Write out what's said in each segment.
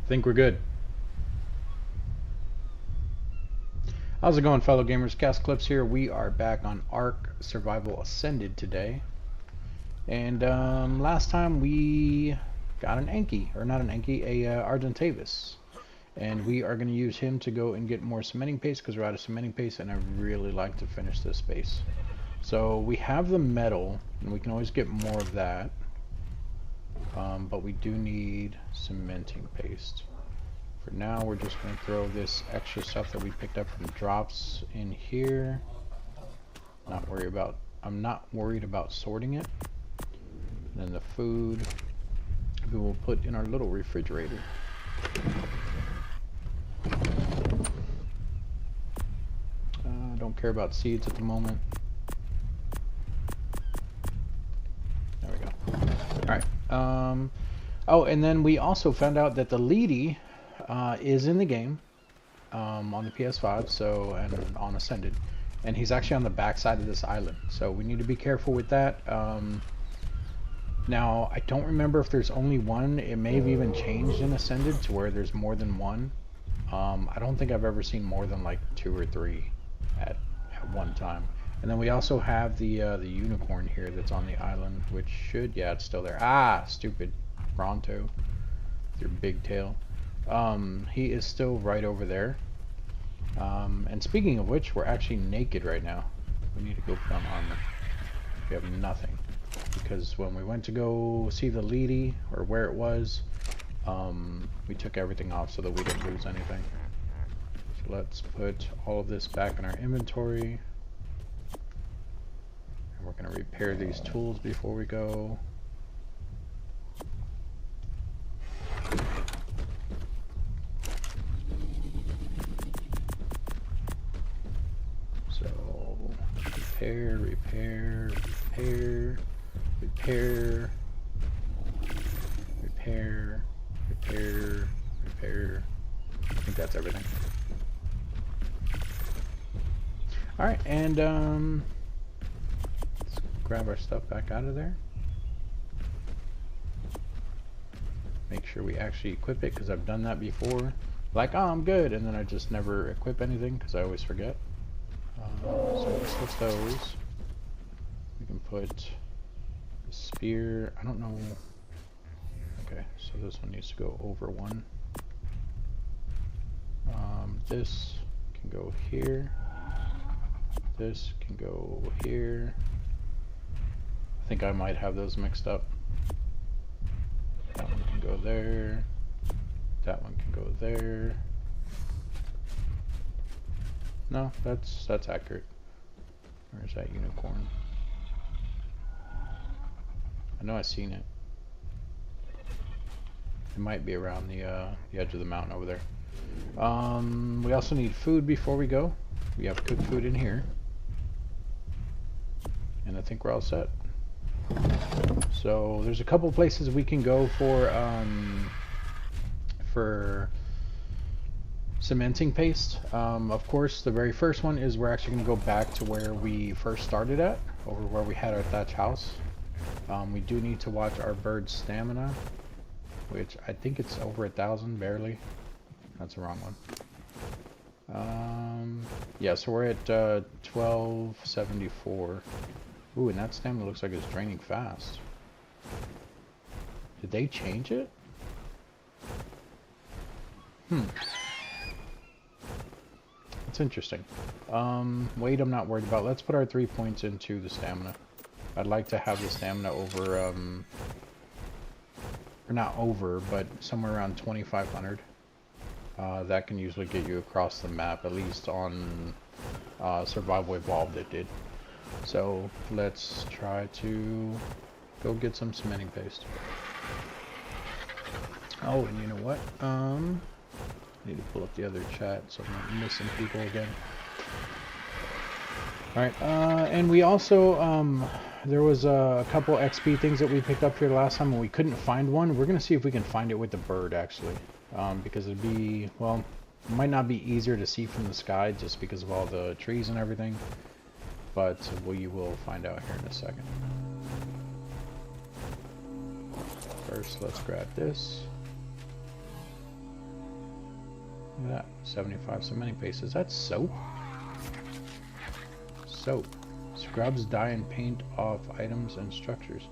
Think we're good. How's it going, fellow gamers? Cast Clips here. We are back on ARK Survival Ascended today. And last time we got an Anki, or not an Anki, a Argentavis. And we are going to use him to go and get more cementing paste because we're out of cementing paste and I really like to finish this base. So we have the metal and we can always get more of that. But we do need cementing paste. For now, we're just going to throw this extra stuff that we picked up from drops in here. I'm not worried about sorting it. And then the food we will put in our little refrigerator. Don't care about seeds at the moment. There we go. Alright. Oh, and then we also found out that the Leedy is in the game on the PS5, so, and on Ascended, and he's actually on the back side of this island, so we need to be careful with that. Now I don't remember if there's only one. It may have even changed in Ascended to where there's more than one. I don't think I've ever seen more than like 2 or 3 at one time. And then we also have the unicorn here that's on the island, which should, yeah, it's still there. Ah, stupid Bronto, with your big tail. He is still right over there. And speaking of which, we're actually naked right now. We need to go put on armor. We have nothing. Because when we went to go see the Leedy, or where it was, we took everything off so that we didn't lose anything. So let's put all of this back in our inventory. And we're going to repair these tools before we go. Repair, repair, repair, repair, repair, repair, repair. I think that's everything. Alright, and let's grab our stuff back out of there. Make sure we actually equip it, because I've done that before. Like, oh, I'm good, and then I just never equip anything, because I always forget. So let's switch those. We can put the spear. I don't know. Okay, so this one needs to go over one. This can go here. This can go here. I think I might have those mixed up. That one can go there. That one can go there. No, that's accurate. Where's that unicorn? I know I've seen it. It might be around the edge of the mountain over there. We also need food before we go. We have cooked food in here. And I think we're all set. So there's a couple places we can go for cementing paste. Of course, the very first one is we're actually going to go back to where we first started at, over where we had our thatch house. We do need to watch our bird's stamina, which I think it's over 1,000, barely. That's the wrong one. Yeah, so we're at 1274. Ooh, and that stamina looks like it's draining fast. Did they change it? That's interesting. Weight I'm not worried about. Let's put our 3 points into the stamina. I'd like to have the stamina over, or not over, but somewhere around 2,500. That can usually get you across the map, at least on Survival Evolved it did. So let's try to go get some cementing paste. Oh, and you know what? I need to pull up the other chat so I'm not missing people again. Alright, and we also, there was a couple XP things that we picked up here last time and we couldn't find one. We're going to see if we can find it with the bird, actually. Because it'd be, well, it might not be easier to see from the sky just because of all the trees and everything. But we will find out here in a second. First, let's grab this. Look at that. 75 cementing paste. Is that soap? Soap. Scrubs, dye, and paint off items and structures.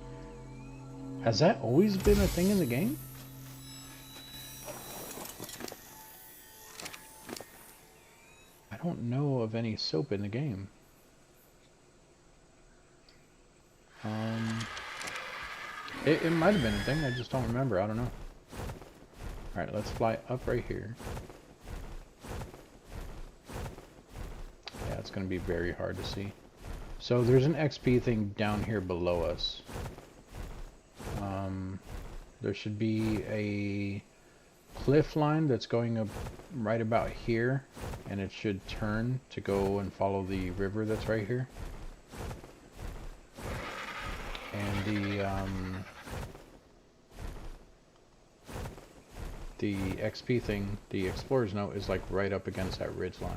Has that always been a thing in the game? I don't know of any soap in the game. It might have been a thing, I just don't remember, I don't know. Alright, let's fly up right here. Yeah, it's going to be very hard to see. So there's an XP thing down here below us. There should be a cliff line that's going up right about here, and it should turn to go and follow the river that's right here. And the XP thing, the explorer's note, is like right up against that ridge line.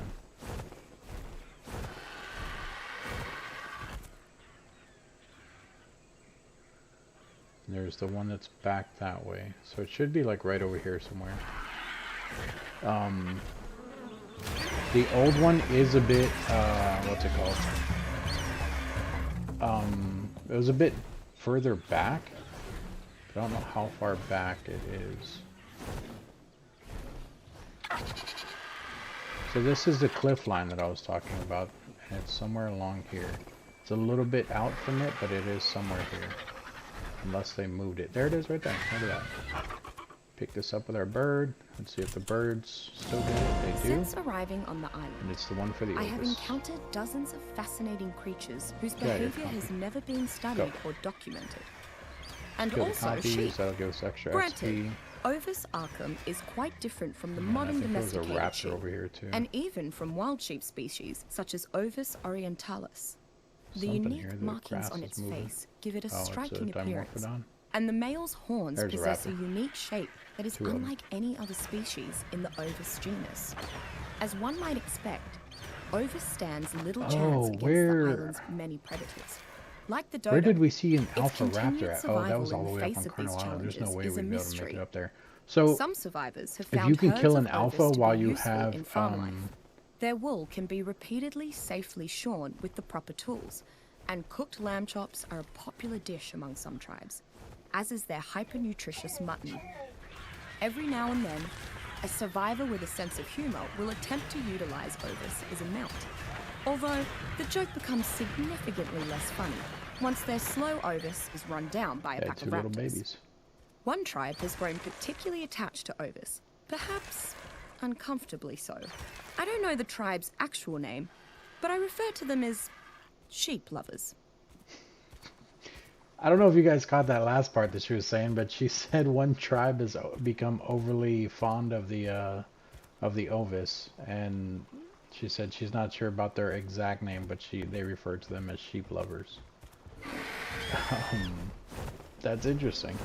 And there's the one that's back that way, so it should be like right over here somewhere. The old one is a bit what's it called? It was a bit further back. I don't know how far back it is. So this is the cliff line that I was talking about, and it's somewhere along here. It's a little bit out from it, but it is somewhere here. Unless they moved it. There it is right there. Look at that. Pick this up with our bird. Let's see if the birds still get it. They do. Since arriving on the island, And it's the one for the I Ovis. have encountered dozens of fascinating creatures whose behavior has never been studied or documented. And Kill the also copies, sheep. that'll give us extra Granted, XP. Ovis arcum is quite different from the And I modern think there's a domesticated raptor sheep, over here too. and even from wild sheep species such as Ovis orientalis. The Something unique here, the markings grass on is its moving. face give it a Oh, it's a striking appearance. Dimorphodon. And the male's horns There's a possess a raptor. unique shape that is Two of them. unlike any other species in the Ovis genus. As one might expect, Ovis stands little chance against where- the island's many predators. Like the dodo, Where did we see an its alpha continued raptor at? Oh, that was survival all the in way the up face on of Colonel these Island. There's no challenges way is a we'd be able to make mystery. it up there. So some survivors have if found you can herds kill of an alpha Ovis to while be you useful have in farm life. Their wool can be repeatedly safely shorn with the proper tools, and cooked lamb chops are a popular dish among some tribes, as is their hyper-nutritious mutton. Every now and then, a survivor with a sense of humor will attempt to utilize Ovis as a mount. Although, the joke becomes significantly less funny once their slow Ovis is run down by a yeah, pack two of little raptors. babies. One tribe has grown particularly attached to Ovis, perhaps uncomfortably so. I don't know the tribe's actual name, but I refer to them as sheep lovers. I don't know if you guys caught that last part that she was saying, but she said one tribe has become overly fond of the Ovis, and she said she's not sure about their exact name, but they refer to them as sheep lovers. That's interesting.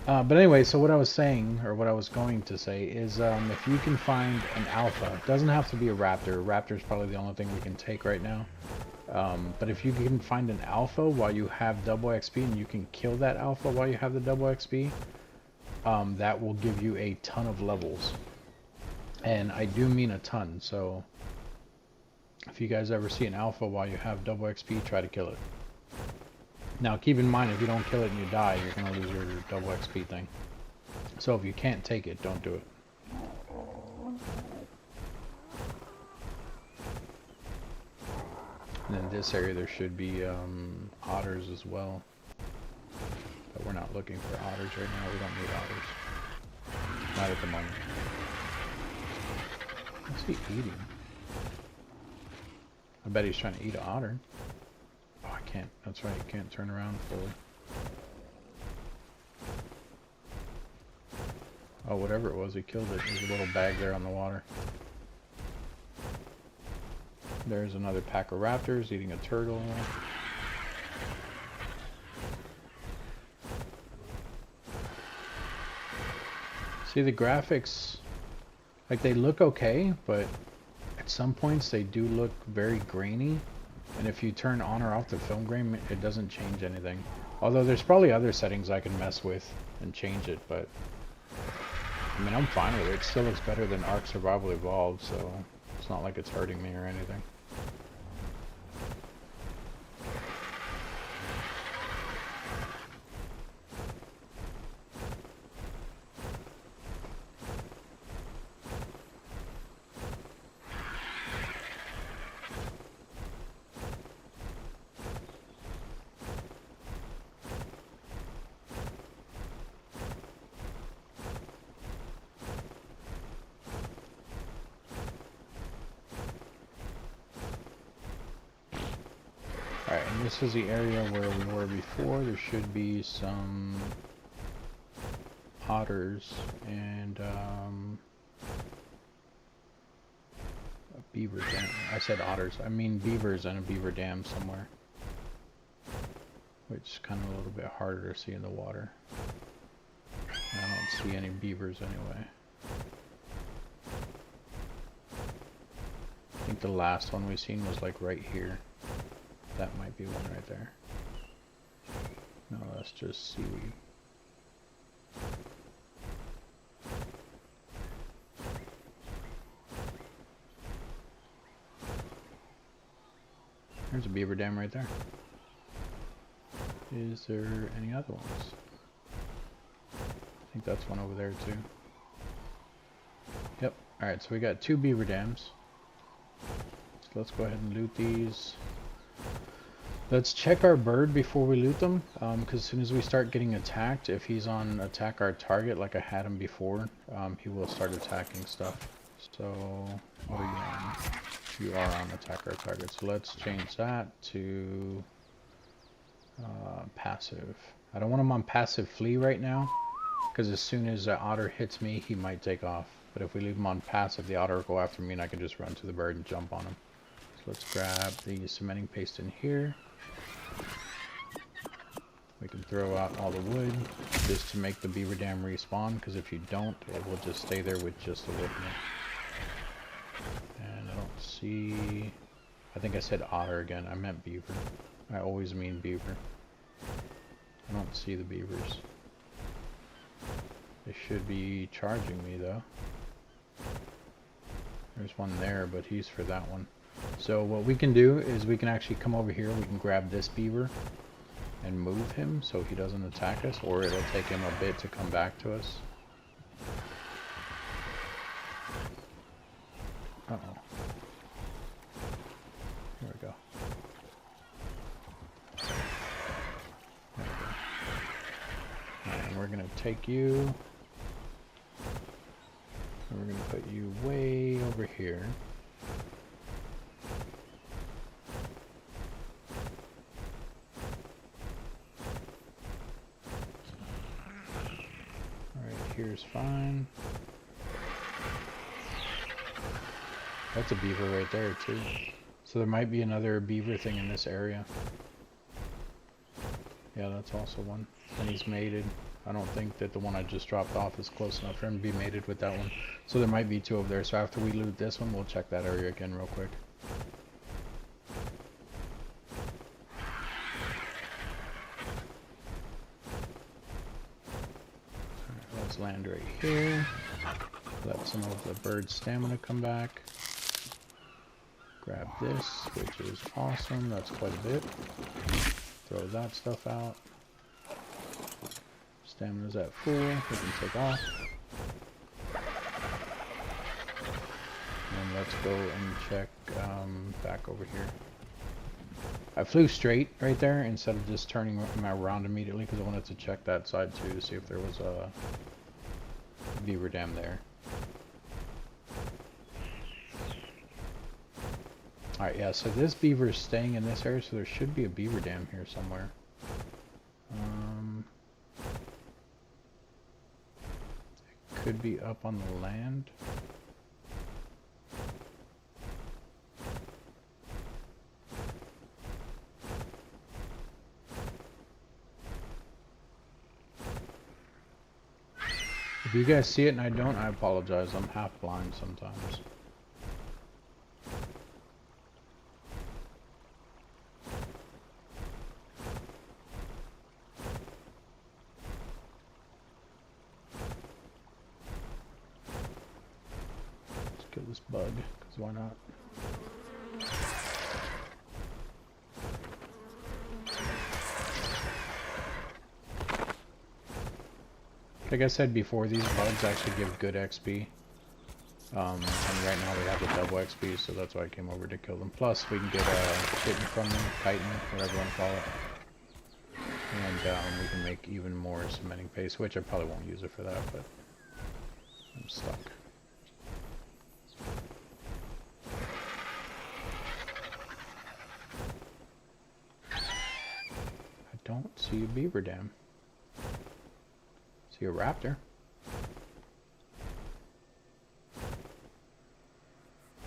But anyway, so what I was saying, or what I was going to say, is if you can find an alpha, it doesn't have to be a raptor. Raptor's probably the only thing we can take right now. But if you can find an alpha while you have double XP, and you can kill that alpha while you have the double XP, that will give you a ton of levels. And I do mean a ton, so if you guys ever see an alpha while you have double XP, try to kill it. Now keep in mind, if you don't kill it and you die, you're going to lose your double XP thing. So if you can't take it, don't do it. And in this area there should be otters as well. But we're not looking for otters right now. We don't need otters. Not at the moment. What's he eating? I bet he's trying to eat an otter. Oh, I can't. That's right. You can't turn around fully. Oh, whatever it was, he killed it. There's a little bag there on the water. There's another pack of raptors eating a turtle. See, the graphics, like, they look okay, but at some points they do look very grainy. And if you turn on or off the film grain, it doesn't change anything. Although there's probably other settings I can mess with and change it, but I mean, I'm fine with it. It still looks better than ARK Survival Evolved, so it's not like it's hurting me or anything. Alright, and this is the area where we were before. There should be some otters and a beaver dam. I said otters. I mean beavers and a beaver dam somewhere. Which is kind of a little bit harder to see in the water. I don't see any beavers anyway. I think the last one we seen was like right here. That might be one right there. No, that's just seaweed. There's a beaver dam right there. Is there any other ones? I think that's one over there too. Yep. Alright, so we got 2 beaver dams. So let's go ahead and loot these. Let's check our bird before we loot them, because as soon as we start getting attacked, if he's on attack our target like I had him before, he will start attacking stuff. So, what are you on? You are on attack our target. So let's change that to passive. I don't want him on passive flee right now, because as soon as the otter hits me, he might take off. But if we leave him on passive, the otter will go after me and I can just run to the bird and jump on him. So let's grab the cementing paste in here. We can throw out all the wood just to make the beaver dam respawn, because if you don't, it will just stay there with just the wood in it. And I don't see... I think I said otter again. I meant beaver. I always mean beaver. I don't see the beavers. They should be charging me though. There's one there, but he's for that one. So what we can do is we can actually come over here, we can grab this beaver and move him so he doesn't attack us, or it'll take him a bit to come back to us. Uh-oh. Here we go. There we go. Alright, and we're gonna take you, and we're gonna put you way over here. Here's fine. That's a beaver right there too. So there might be another beaver thing in this area. Yeah, that's also one. And he's mated. I don't think that the one I just dropped off is close enough for him to be mated with that one. So there might be 2 over there. So after we loot this one, we'll check that area again real quick. Land right here. Let some of the bird's stamina come back. Grab this, which is awesome. That's quite a bit. Throw that stuff out. Stamina's at full. We can take off. And let's go and check back over here. I flew straight right there instead of just turning around immediately because I wanted to check that side too to see if there was a beaver dam there. Alright, yeah, so this beaver is staying in this area, so there should be a beaver dam here somewhere. It could be up on the land. If you guys see it and I don't, I apologize. I'm half blind sometimes. kill this bug, because why not? Like I said before, these bugs actually give good XP. And right now we have the double XP, so that's why I came over to kill them. Plus, we can get kitten from them, chitin, whatever you want to call it. And we can make even more cementing paste, which I probably won't use it for that, but I'm stuck. I don't see a beaver dam. See a raptor.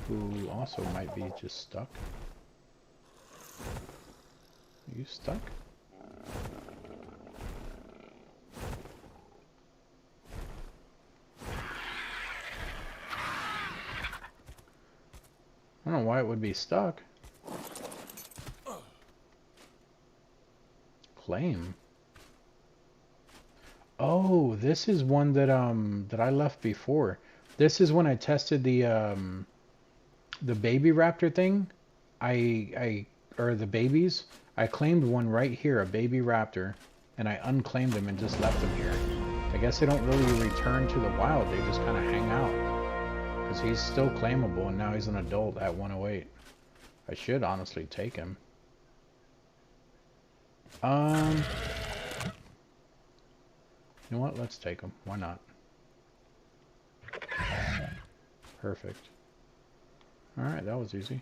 Who also might be just stuck. Are you stuck? I don't know why it would be stuck. Claim. Oh, this is one that that I left before. This is when I tested the baby raptor thing. Or the babies. I claimed one right here, a baby raptor, and I unclaimed them and just left them here. I guess they don't really return to the wild. They just kind of hang out. Because he's still claimable, and now he's an adult at 108. I should honestly take him. You know what? Let's take him. Why not? Perfect. Alright, that was easy.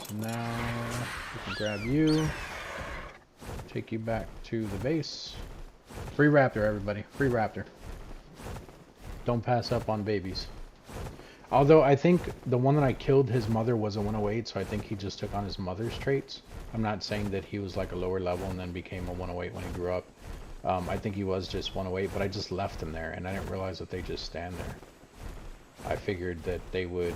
So now we can grab you. Take you back to the base. Free raptor, everybody. Free raptor. Don't pass up on babies. Although I think the one that I killed, his mother was a 108, so I think he just took on his mother's traits. I'm not saying that he was like a lower level and then became a 108 when he grew up. I think he was just 108, but I just left him there, and I didn't realize that they just stand there. I figured that they would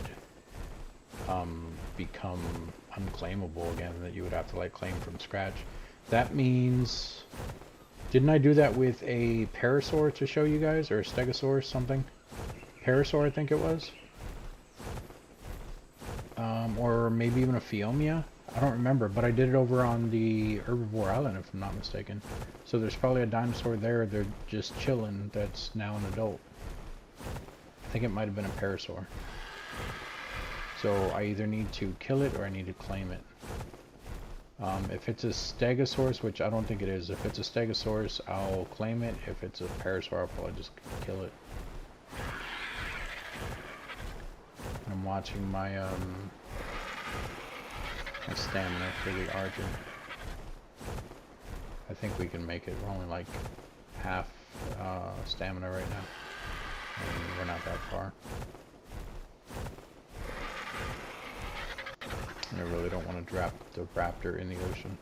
become unclaimable again, that you would have to like claim from scratch. That means... Didn't I do that with a parasaur to show you guys? Or a stegosaurus, something? Parasaur, I think it was. Or maybe even a Phiomia. I don't remember, but I did it over on the Herbivore Island, if I'm not mistaken. So there's probably a dinosaur there, they're just chilling, that's now an adult. I think it might have been a parasaur. So I either need to kill it or I need to claim it. If it's a stegosaurus, which I don't think it is, if it's a stegosaurus, I'll claim it. If it's a parasaur, I'll probably just kill it. I'm watching my my stamina for the Argent. I think we can make it. We're only like half stamina right now. And we're not that far. I really don't want to drop the raptor in the ocean.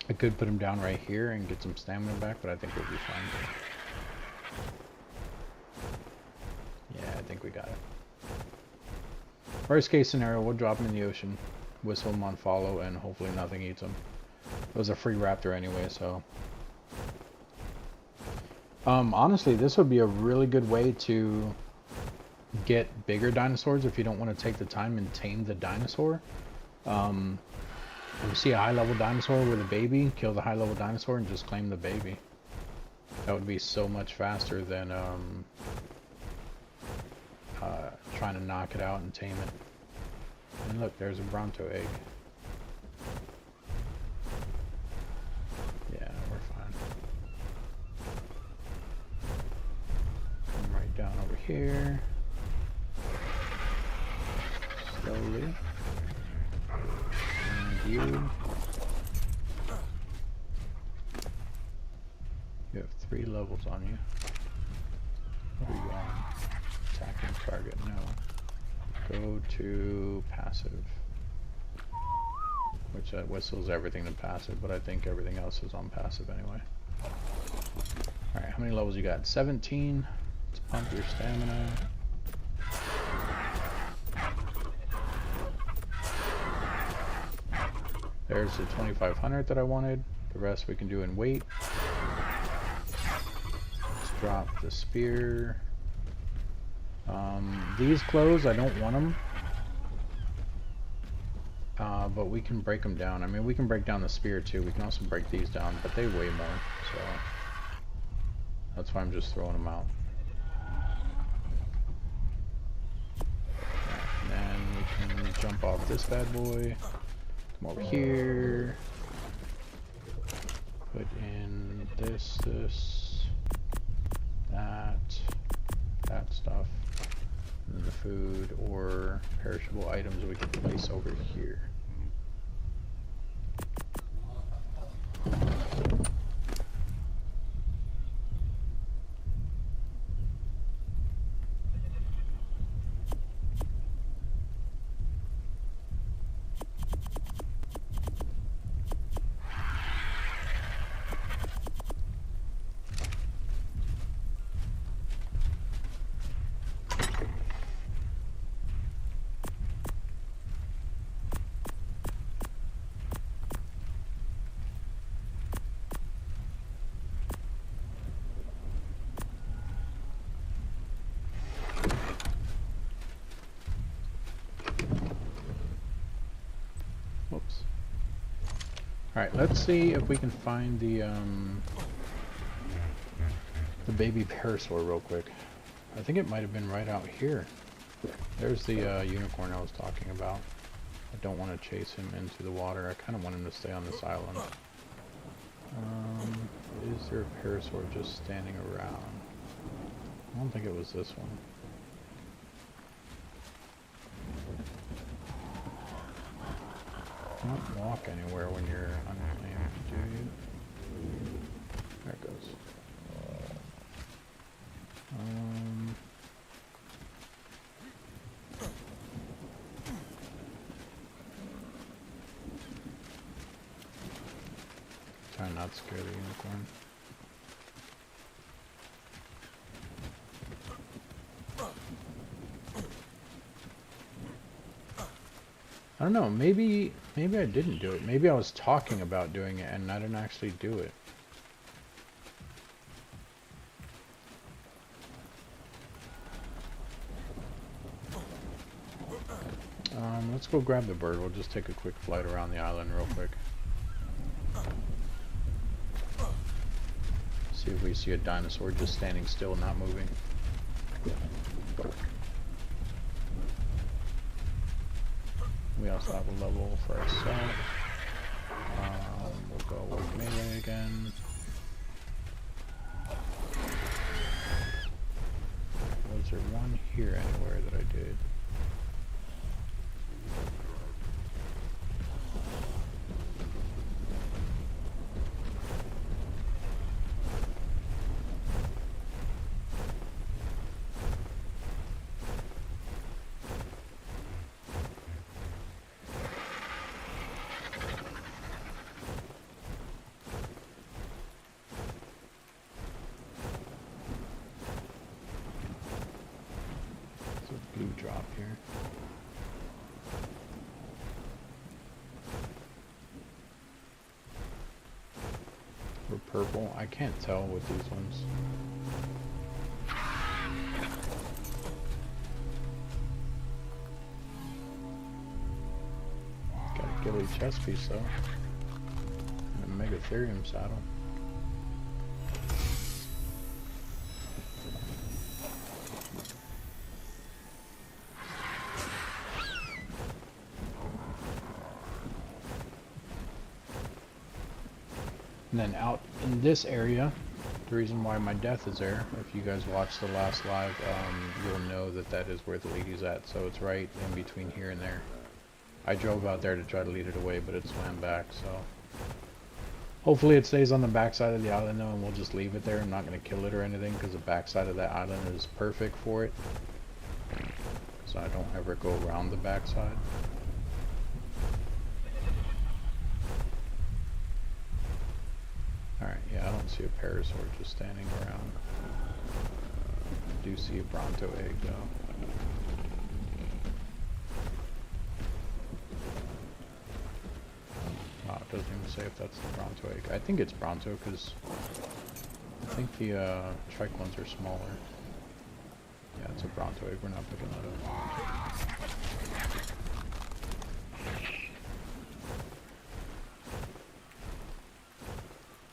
I could put him down right here and get some stamina back, but I think we'll be fine. Yeah, I think we got it. Worst case scenario, we'll drop him in the ocean, whistle him on follow, and hopefully nothing eats him. It was a free raptor anyway, so... honestly, this would be a really good way to get bigger dinosaurs if you don't want to take the time and tame the dinosaur. If you see a high-level dinosaur with a baby, kill the high-level dinosaur and just claim the baby. That would be so much faster than trying to knock it out and tame it. And look, there's a Bronto egg. Yeah, we're fine. Come right down over here. Slowly. And you. You have 3 levels on you. What are you on? Attacking target, no. Go to passive. Which whistles everything to passive, but I think everything else is on passive anyway. Alright, how many levels you got? 17. Let's pump your stamina. There's the 2500 that I wanted. The rest we can do in weight. Let's drop the spear. These clothes, I don't want them. But we can break them down. I mean, we can break down the spear too. We can also break these down, but they weigh more, so that's why I'm just throwing them out. And then we can jump off this bad boy. Come over here. Put in this, that stuff. And then the food or perishable items we can place over here. Whoops. Alright, let's see if we can find the baby parasaur real quick. I think it might have been right out here. There's the unicorn I was talking about. I don't want to chase him into the water. I kind of want him to stay on this island. Is there a parasaur just standing around? I don't think it was this one. Don't walk anywhere when you're unclaimed, do you? There it goes. Try not to scare the unicorn. I don't know, maybe I didn't do it. Maybe I was talking about doing it and I didn't actually do it. Let's go grab the bird. We'll just take a quick flight around the island real quick. See if we see a dinosaur just standing still, not moving. We also have a level for ourselves. We'll go with melee again. Was there one here anywhere that I did? Blue drop here. Or purple. I can't tell with these ones. Got a ghillie chest piece though. And a megatherium saddle. And then out in this area, the reason why my death is there, if you guys watched the last live, you'll know that that is where the lady's at. So it's right in between here and there. I drove out there to try to lead it away, but it swam back, so. Hopefully it stays on the backside of the island though, and we'll just leave it there. I'm not going to kill it or anything, because the backside of that island is perfect for it. So I don't ever go around the backside. Alright, yeah, I don't see a parasaur just standing around. I do see a Bronto egg, though. Wow, it doesn't even say if that's the Bronto egg. I think it's Bronto, because I think the trike ones are smaller. Yeah, it's a Brontoid. We're not picking that up.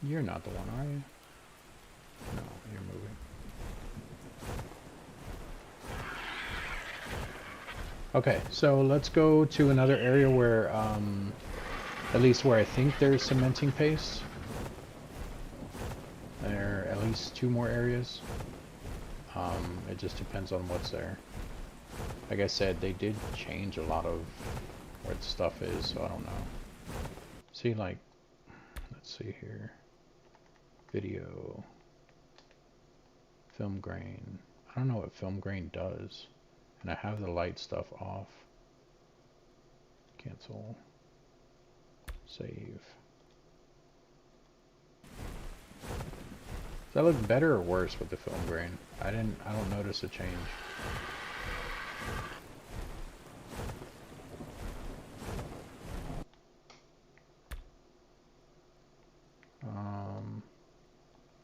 You're not the one, are you? No, you're moving. Okay, so let's go to another area where, at least where I think there's cementing paste. There are at least 2 more areas. It just depends on what's there. Like I said, they did change a lot of where the stuff is, so I don't know. See, like, let's see here. Video. Film grain. I don't know what film grain does. And I have the light stuff off. Cancel. Save. Does that look better or worse with the film grain? I don't notice a change.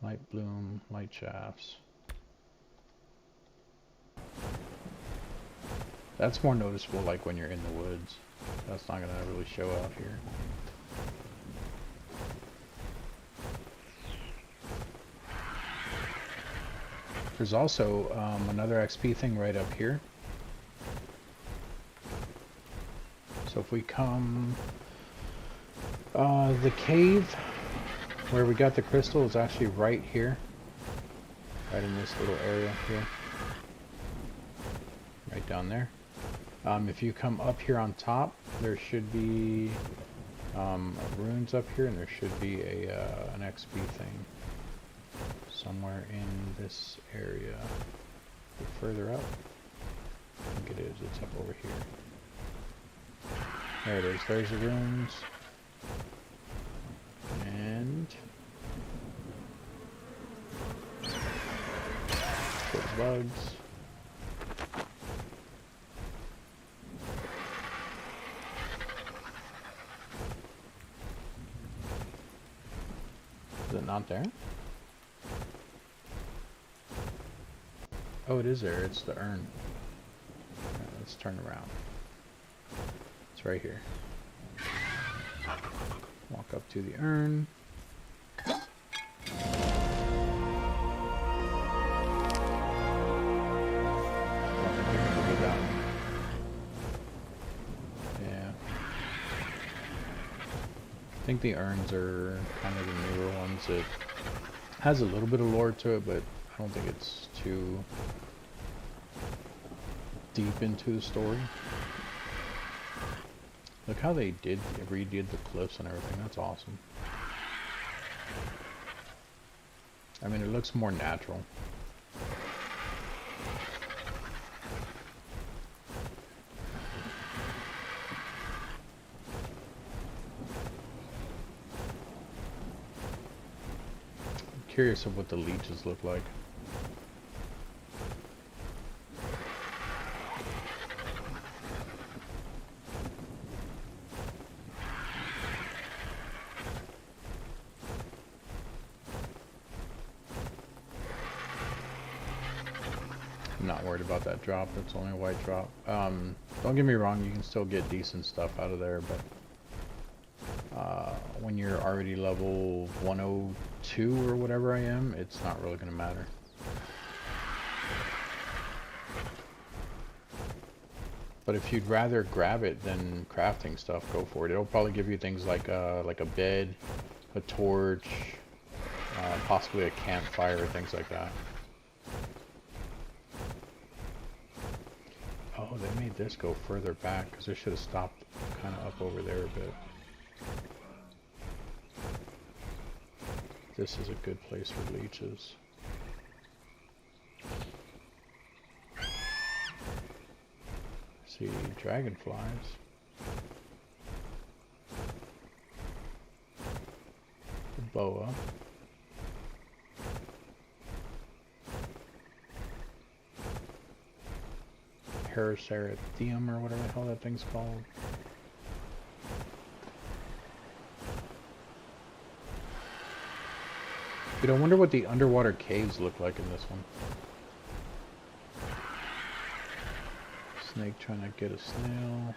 Light bloom, light shafts. That's more noticeable like when you're in the woods. That's not gonna really show out here. There's also another XP thing right up here. So if we come, the cave where we got the crystal is actually right here. Right in this little area here. Right down there. If you come up here on top, there should be runes up here, and there should be an XP thing somewhere in this area. A bit further up. I think it is. It's up over here. There it is. There's the runes. And bugs. Is it not there? Oh, it is there. It's the urn. Right, let's turn around. It's right here. Walk up to the urn. I think the urns are kind of the newer ones. It has a little bit of lore to it, but I don't think it's too deep into the story. Look how they redid the cliffs and everything. That's awesome. I mean, it looks more natural. Curious of what the leeches look like. I'm not worried about that drop. It's only a white drop. Don't get me wrong, you can still get decent stuff out of there, but when you're already level 102 or whatever I am, it's not really going to matter. But if you'd rather grab it than crafting stuff, go for it. It'll probably give you things like a bed, a torch, possibly a campfire, things like that. Oh, they made this go further back because they should have stopped kind of up over there a bit. This is a good place for leeches. See, dragonflies. The boa. Paracerathium or whatever the hell that thing's called. Dude, I wonder what the underwater caves look like in this one. Snake trying to get a snail.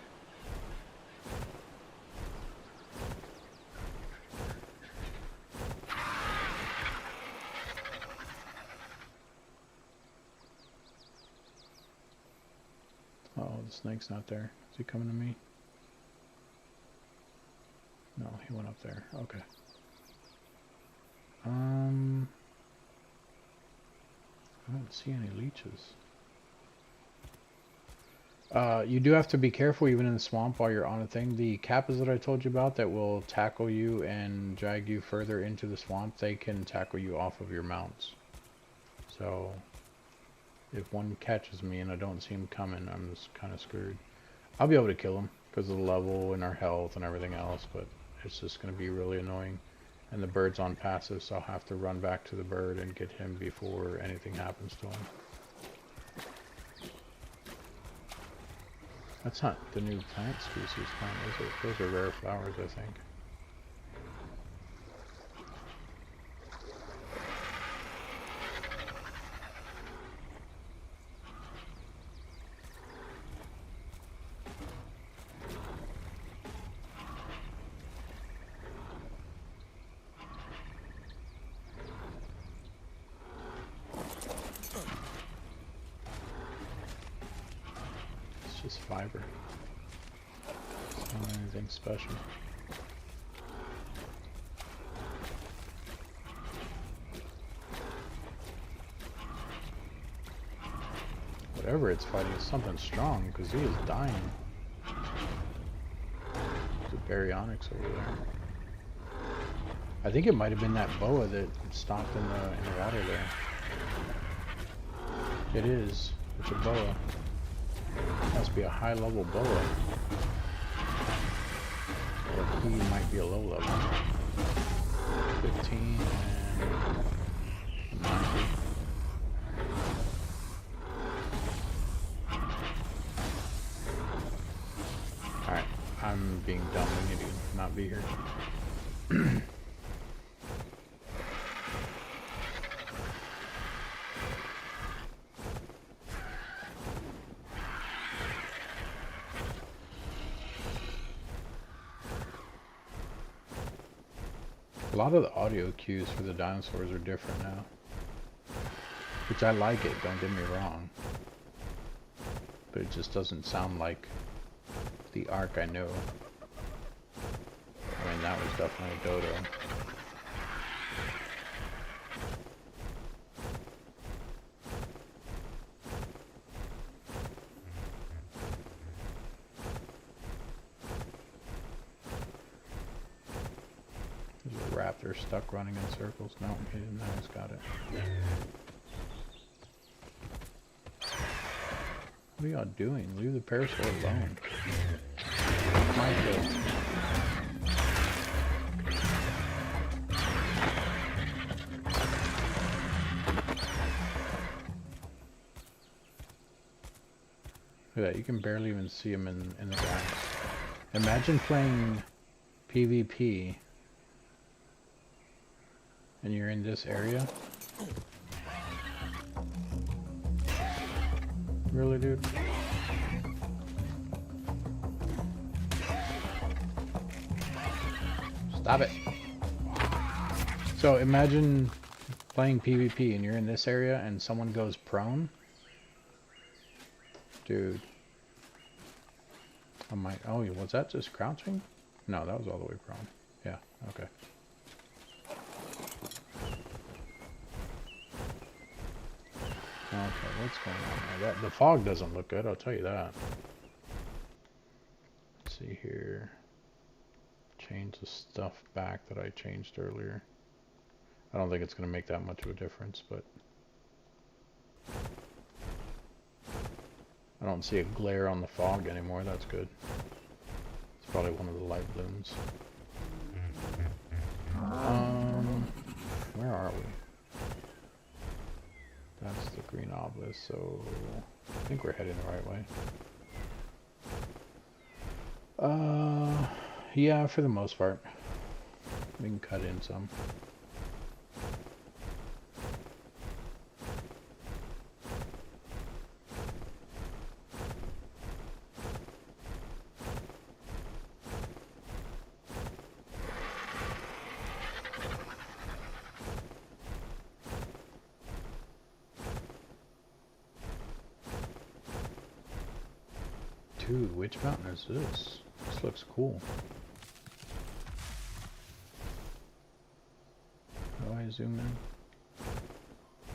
Oh, the snake's not there. Is he coming to me? No, he went up there. Okay. I don't see any leeches. You do have to be careful even in the swamp while you're on a thing. The kappas that I told you about that will tackle you and drag you further into the swamp, they can tackle you off of your mounts. So, if one catches me and I don't see him coming, I'm just kind of screwed. I'll be able to kill him because of the level and our health and everything else, but it's just going to be really annoying. And the bird's on passive, so I'll have to run back to the bird and get him before anything happens to him. That's not the new plant species plant, is it? Those are rare flowers, I think. Just fiber. It's not anything special. Whatever it's fighting is something strong, because he is dying. There's a baryonyx over there. I think it might have been that boa that stomped in the water there. It is. It's a boa. Must be a high level boa. Or he might be a low level. 15 and 90. Alright, I'm being dumb. We need to not be here. A lot of the audio cues for the dinosaurs are different now. Which I like it, don't get me wrong. But it just doesn't sound like the ARK I know. I mean, that was definitely a dodo. Raptor stuck running in circles. No, he didn't. I just got it. What are y'all doing? Leave the parasaur alone. My kill. Look at that. You can barely even see him in the grass. Imagine playing PvP. And you're in this area? Really, dude? Stop it. So imagine playing PvP and you're in this area and someone goes prone. Dude. I might. Oh, was that just crouching? No, that was all the way prone. Yeah, okay. Okay, what's going on there? The fog doesn't look good, I'll tell you that. Let's see here. Change the stuff back that I changed earlier. I don't think it's going to make that much of a difference, but... I don't see a glare on the fog anymore, that's good. It's probably one of the light blooms. Where are we? That's the green obelisk, so I think we're heading the right way. Yeah, for the most part. We can cut in some. Dude, which mountain is this? This looks cool. How do I zoom in?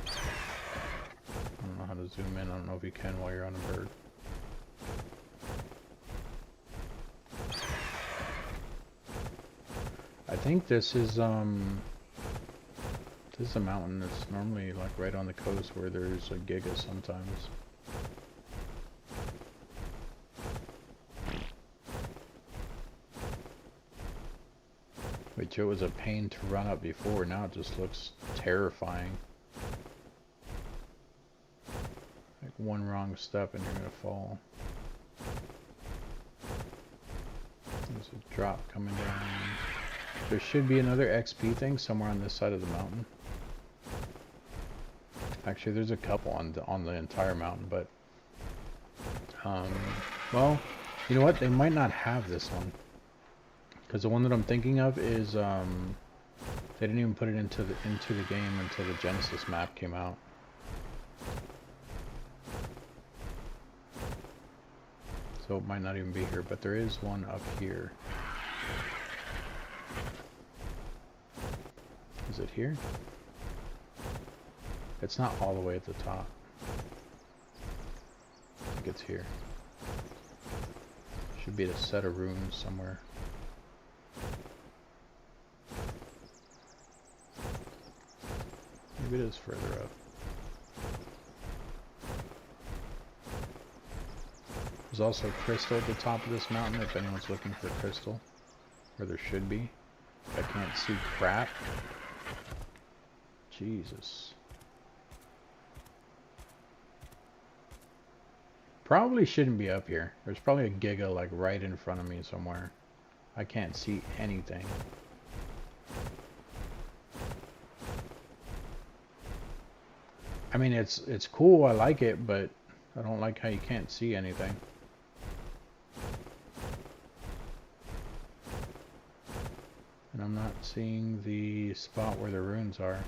I don't know how to zoom in. I don't know if you can while you're on a bird. I think this is a mountain that's normally like right on the coast where there's a giga sometimes. Which it was a pain to run up before, now it just looks terrifying. Like one wrong step and you're gonna fall. There's a drop coming down. There should be another XP thing somewhere on this side of the mountain. Actually, there's a couple on the entire mountain, but well, you know what? They might not have this one, because the one that I'm thinking of is they didn't even put it into the game until the Genesis map came out. So it might not even be here, but there is one up here. Is it here? It's not all the way at the top. I think it's here. Should be a set of rooms somewhere. Maybe it is further up. There's also crystal at the top of this mountain if anyone's looking for crystal. Or there should be. I can't see crap. Jesus. Probably shouldn't be up here. There's probably a giga like right in front of me somewhere. I can't see anything. I mean, it's cool, I like it, but I don't like how you can't see anything. And I'm not seeing the spot where the runes are.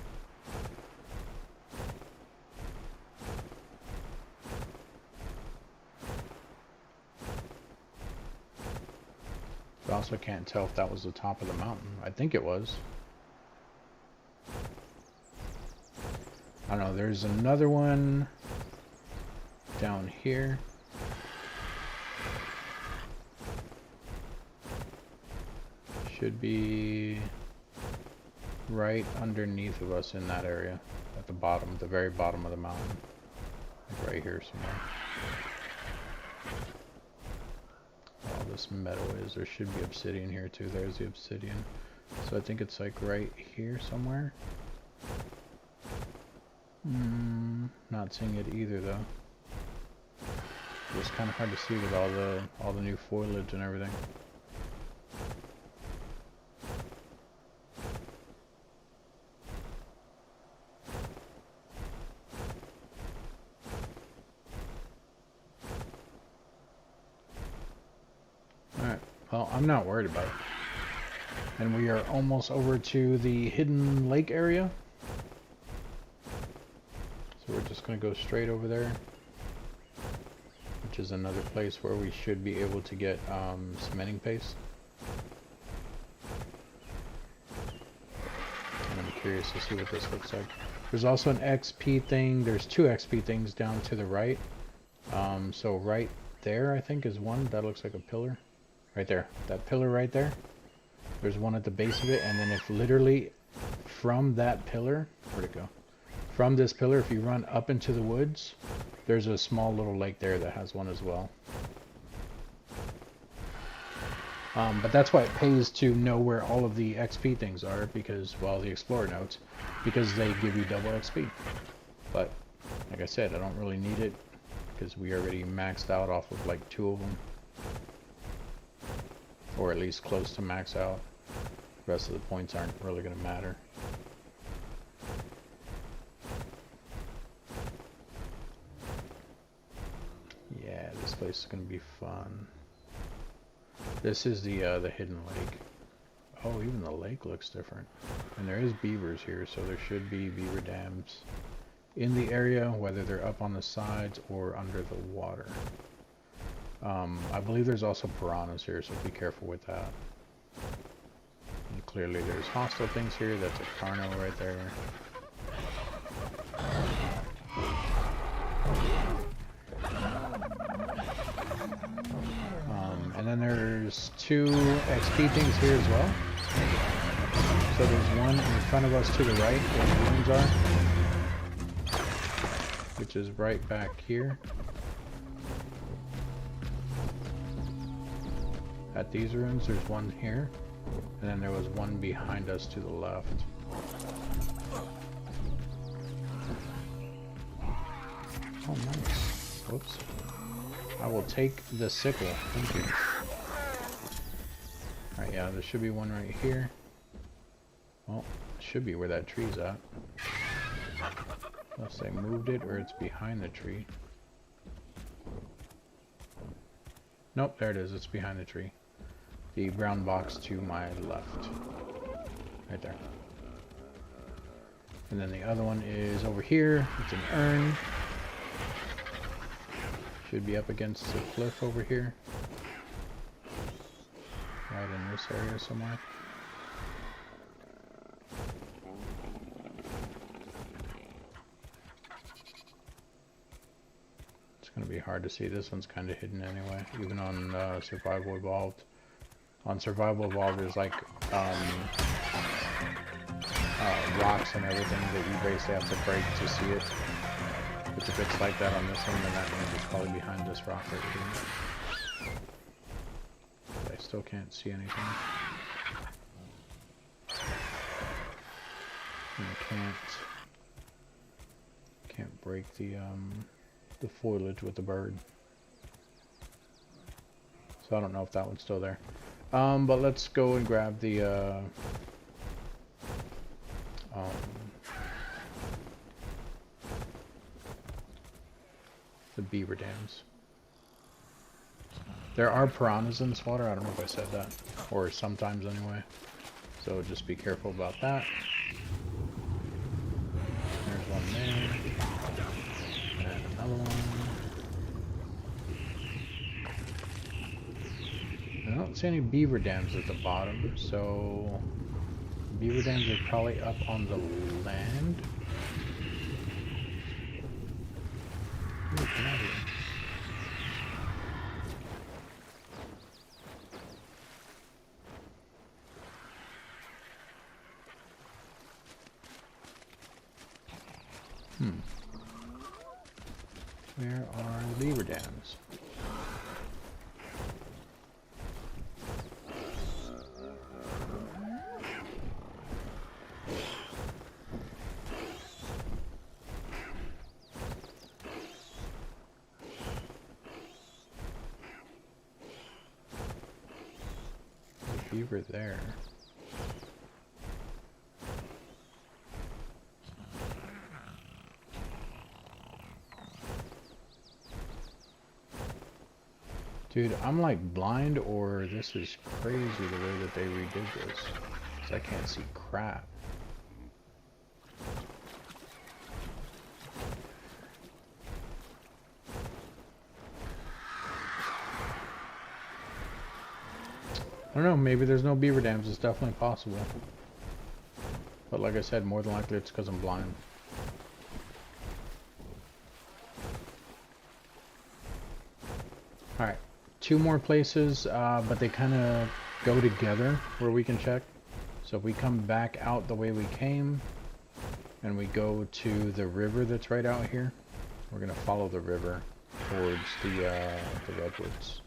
I also can't tell if that was the top of the mountain. I think it was. I don't know, there's another one down here. Should be right underneath of us in that area. At the bottom, the very bottom of the mountain. Like right here somewhere. All this metal is. There should be obsidian here too. There's the obsidian. So I think it's like right here somewhere. Not seeing it either though. It's kind of hard to see with all the new foliage and everything. Alright, well, I'm not worried about it. And we are almost over to the hidden lake area. So we're just going to go straight over there. Which is another place where we should be able to get cementing paste. And I'm curious to see what this looks like. There's also an XP thing. There's two XP things down to the right. So right there, I think, is one. That looks like a pillar. Right there. That pillar right there. There's one at the base of it. And then if literally from that pillar... Where'd it go? From this pillar, if you run up into the woods, there's a small little lake there that has one as well. But that's why it pays to know where all of the XP things are, because, well, the Explorer notes, because they give you double XP. But, like I said, I don't really need it, because we already maxed out off of like 2 of them. Or at least close to max out. The rest of the points aren't really going to matter. Yeah, this place is going to be fun. This is the hidden lake. Oh, even the lake looks different. And there is beavers here, so there should be beaver dams in the area, whether they're up on the sides or under the water. I believe there's also piranhas here, so be careful with that. And clearly there's hostile things here. That's a carno right there. And then there's 2 XP things here as well. So there's one in front of us to the right where the ruins are, which is right back here. At these ruins, there's one here, and then there was one behind us to the left. Oh, nice. Whoops. I will take the sickle. Thank you. Alright, yeah, there should be one right here. Well, it should be where that tree's at. Unless they moved it or it's behind the tree. Nope, there it is. It's behind the tree. The brown box to my left. Right there. And then the other one is over here. It's an urn. Should be up against the cliff over here. Right in this area somewhere. It's going to be hard to see. This one's kind of hidden anyway, even on Survival Evolved. On Survival Evolved, there's like rocks and everything that you basically have to break to see it. But if it's like that on this one, then that means it's probably behind this rock right here. But I still can't see anything. And I can't break the foliage with the bird. So I don't know if that one's still there. But let's go and grab the beaver dams. There are piranhas in this water. I don't know if I said that, or sometimes anyway. So just be careful about that. There's one there, and another one. I don't see any beaver dams at the bottom, so beaver dams are probably up on the land. Ooh, come out here. Where are the beaver dams? Beaver there. Dude, I'm like blind, or this is crazy the way that they redid this. 'Cause I can't see crap. I don't know, maybe there's no beaver dams. It's definitely possible. But like I said, more than likely it's because I'm blind. Alright, 2 more places, but they kind of go together where we can check. So if we come back out the way we came, and we go to the river that's right out here, we're going to follow the river towards the redwoods.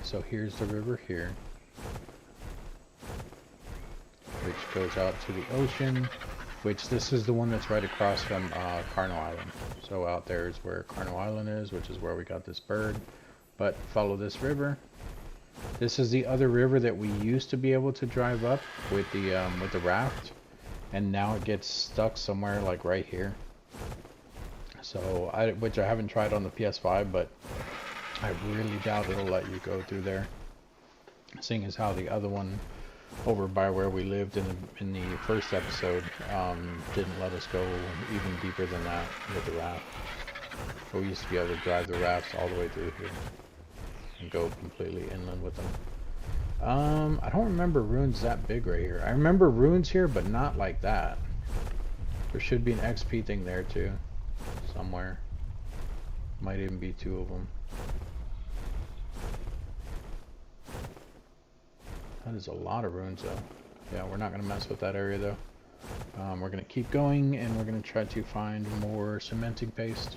So here's the river here, which goes out to the ocean, which this is the one that's right across from Carno Island. So out there is where Carno Island is, which is where we got this bird. But follow this river. This is the other river that we used to be able to drive up with the raft, and now it gets stuck somewhere like right here. So which I haven't tried on the PS5, but I really doubt it'll let you go through there, seeing as how the other one over by where we lived in the first episode didn't let us go even deeper than that with the raft. But we used to be able to drive the rafts all the way through here and go completely inland with them. I don't remember ruins that big right here. I remember ruins here, but not like that. There should be an XP thing there too, somewhere. Might even be two of them. That is a lot of ruins though. Yeah, we're not going to mess with that area though. We're going to keep going and we're going to try to find more cementing paste.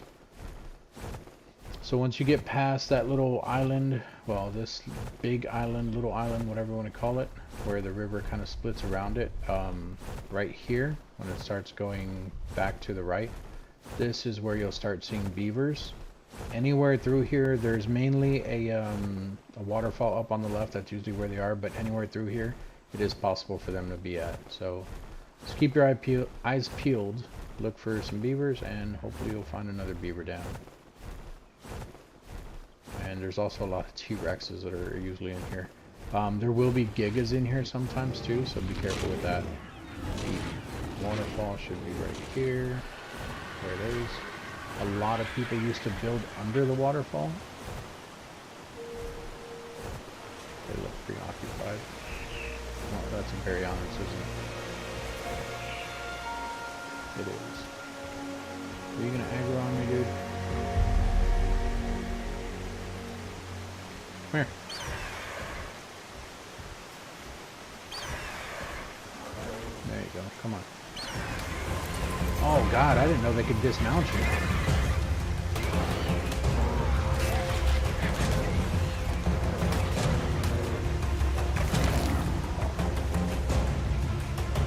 So once you get past that little island, well, this big island, little island, whatever you want to call it, where the river kind of splits around it, right here, when it starts going back to the right, this is where you'll start seeing beavers. Anywhere through here, there's mainly a waterfall up on the left. That's usually where they are, but anywhere through here, it is possible for them to be at. So just keep your eyes peeled, look for some beavers, and hopefully you'll find another beaver down. And there's also a lot of T-Rexes that are usually in here. There will be gigas in here sometimes too, so be careful with that. The waterfall should be right here. There it is. A lot of people used to build under the waterfall. They look preoccupied. Oh, that's a Baryonyx, isn't it? It is. Are you gonna aggro on me, dude? Come here. There you go. Come on. Oh god, I didn't know they could dismount you.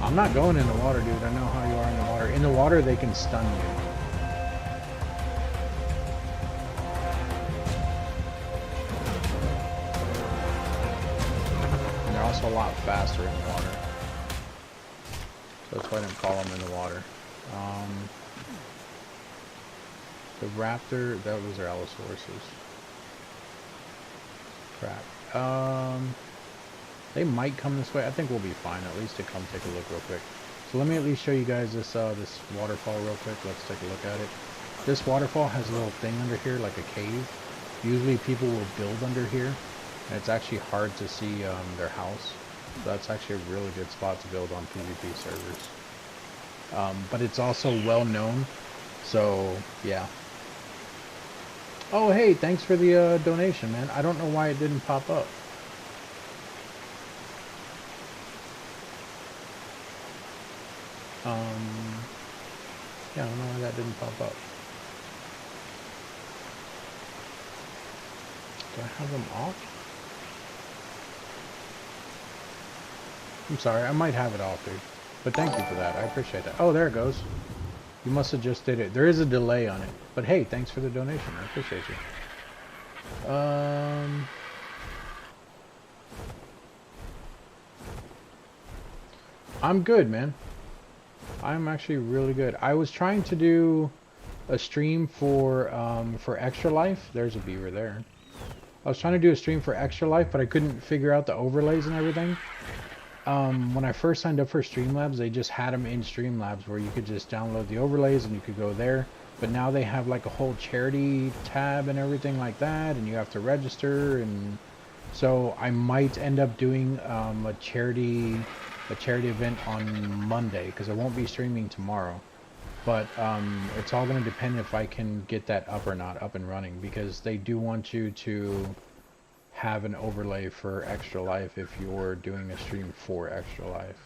I'm not going in the water, dude. I know how you are in the water. In the water, they can stun you. And they're also a lot faster in the water. So that's why I didn't call them in the water. The raptor, that was their Allosauruses. Crap. They might come this way. I think we'll be fine, at least to come take a look real quick. So let me at least show you guys this this waterfall real quick. Let's take a look at it. This waterfall has a little thing under here, like a cave. Usually people will build under here, and it's actually hard to see their house. So that's actually a really good spot to build on PvP servers. But it's also well known, so yeah. Oh hey, thanks for the donation, man. I don't know why it didn't pop up. Yeah, I don't know why that didn't pop up. Do I have them off? I'm sorry, I might have it off, dude. But thank you for that. I appreciate that. Oh, there it goes. You must have just did it. There is a delay on it. But hey, thanks for the donation. I appreciate you. I'm good, man. I'm actually really good. I was trying to do a stream for Extra Life. There's a beaver there. I was trying to do a stream for Extra Life, but I couldn't figure out the overlays and everything. When I first signed up for Streamlabs, they just had them in Streamlabs where you could just download the overlays and you could go there. But now they have like a whole charity tab and everything like that, and you have to register. And so I might end up doing a charity event on Monday, because I won't be streaming tomorrow. But it's all going to depend if I can get that up or not, up and running, because they do want you to have an overlay for Extra Life if you're doing a stream for Extra Life,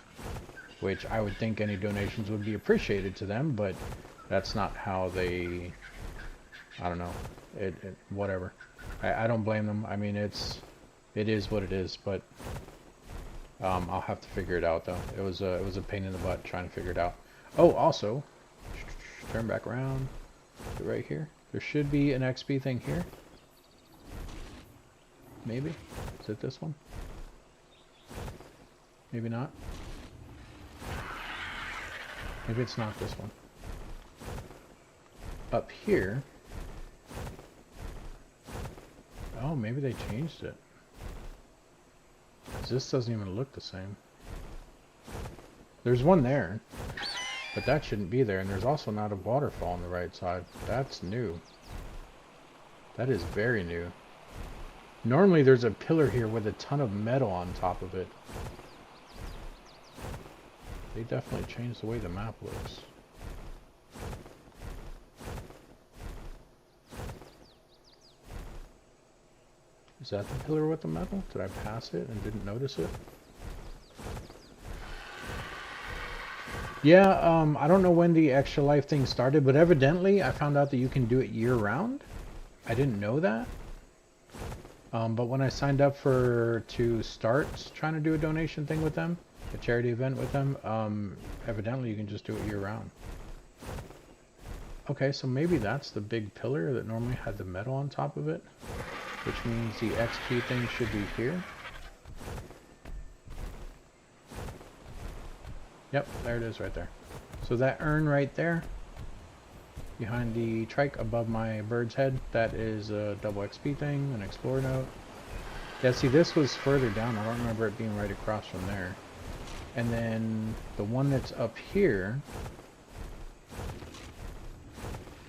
which I would think any donations would be appreciated to them, but that's not how they, I don't know, whatever. I don't blame them. I mean, it is what it is, but I'll have to figure it out though. It was a pain in the butt trying to figure it out. Oh, also, turn back around, right here. There should be an XP thing here. Maybe? Is it this one? Maybe not. Maybe it's not this one. Up here. Oh, maybe they changed it. This doesn't even look the same. There's one there, but that shouldn't be there. And there's also not a waterfall on the right side. That's new. That is very new. Normally there's a pillar here with a ton of metal on top of it. They definitely changed the way the map looks. Is that the pillar with the metal? Did I pass it and didn't notice it? Yeah, I don't know when the extra life thing started, but evidently I found out that you can do it year-round. I didn't know that. But when I signed up to start trying to do a donation thing with them, a charity event with them, evidently you can just do it year-round. Okay, so maybe that's the big pillar that normally had the metal on top of it, which means the XP thing should be here. Yep, there it is right there. So that urn right there, behind the trike above my bird's head, that is a double XP thing, an explore note. Yeah, see, this was further down. I don't remember it being right across from there. And then the one that's up here,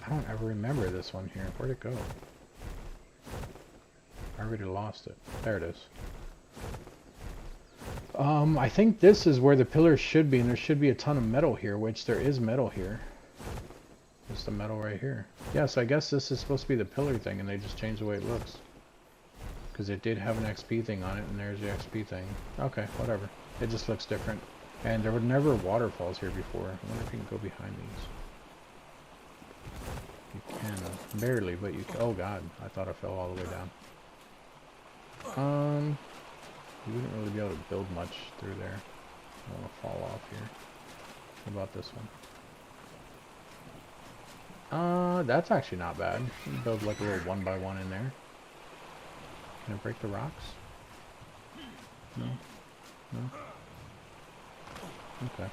I don't ever remember this one here. Where'd it go? I already lost it. There it is. I think this is where the pillars should be, and there should be a ton of metal here, which there is metal here. There's the metal right here. Yeah, so I guess this is supposed to be the pillar thing, and they just changed the way it looks. Because it did have an XP thing on it, and there's the XP thing. Okay, whatever. It just looks different. And there were never waterfalls here before. I wonder if you can go behind these. You can. Barely, but you can. Oh god, I thought I fell all the way down. You wouldn't really be able to build much through there. I don't want to fall off here. What about this one? That's actually not bad. You can build like a little 1x1 in there. Can I break the rocks? No? No? Okay.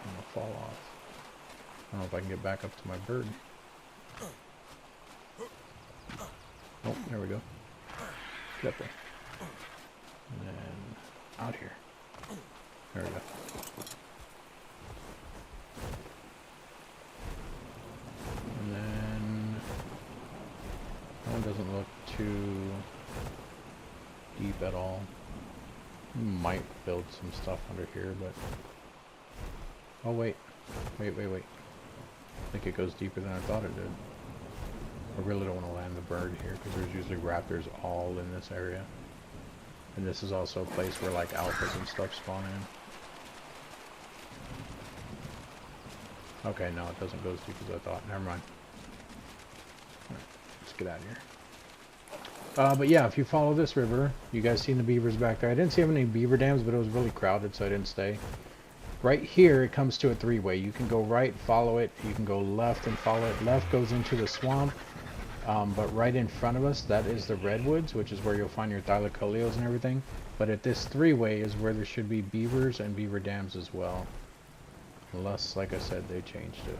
I'm gonna fall off. I don't know if I can get back up to my bird. Oh, there we go. Get up there. And then out here. There we go. And then that one doesn't look too deep at all. Might build some stuff under here, but oh wait. Wait. I think it goes deeper than I thought it did. I really don't want to land the bird here because there's usually raptors all in this area. And this is also a place where like alphas and stuff spawn in. Okay, no, it doesn't go as deep as I thought. Never mind. Alright, let's get out of here. But yeah, if you follow this river, you guys seen the beavers back there. I didn't see any beaver dams, but it was really crowded, so I didn't stay. Right here, it comes to a three-way. You can go right, follow it. You can go left and follow it. Left goes into the swamp. But right in front of us, that is the redwoods, which is where you'll find your thylacoleos and everything. But at this three-way is where there should be beavers and beaver dams as well. Unless, like I said, they changed it.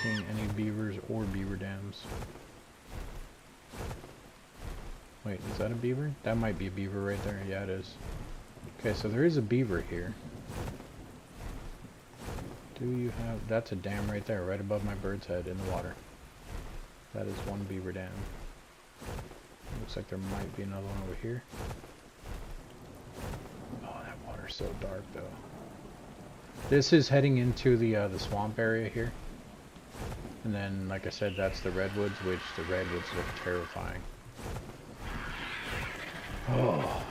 Seeing any beavers or beaver dams. Wait, is that a beaver? That might be a beaver right there. Yeah, it is. Okay, so there is a beaver here. Do you have... That's a dam right there, right above my bird's head in the water. That is one beaver dam. Looks like there might be another one over here. Oh, that water's so dark, though. This is heading into the swamp area here. And then, like I said, that's the redwoods, which the redwoods look terrifying. Oh.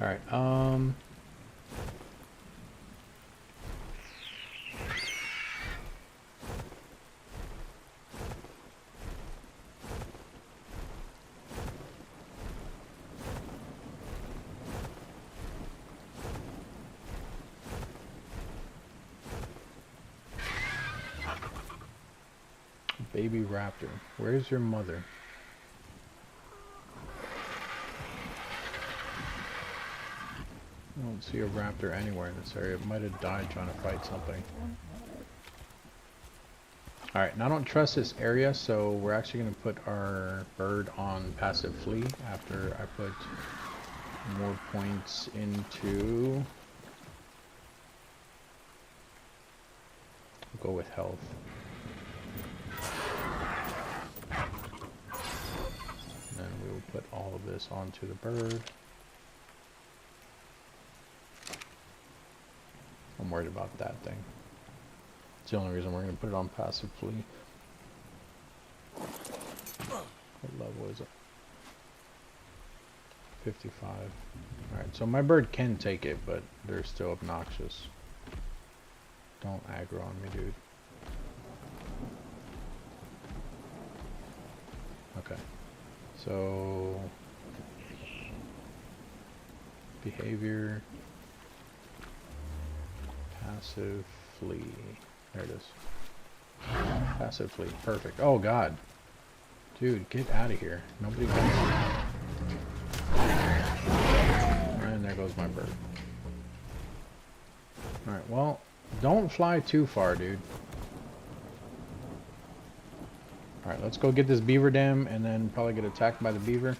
Alright, baby raptor. Where's your mother? I don't see a raptor anywhere in this area. It might have died trying to fight something. Alright, and I don't trust this area, so we're actually going to put our bird on passive flee after I put more points into... We'll go with health. And then we will put all of this onto the bird. I'm worried about that thing. It's the only reason we're going to put it on passive flee. What level is it? 55. Alright, so my bird can take it, but they're still obnoxious. Don't aggro on me, dude. Okay. So... behavior... passive flee. There it is. Passive flee. Perfect. Oh god. Dude, get out of here. Nobody wants you. And there goes my bird. Alright, well, don't fly too far, dude. Alright, let's go get this beaver dam and then probably get attacked by the beaver.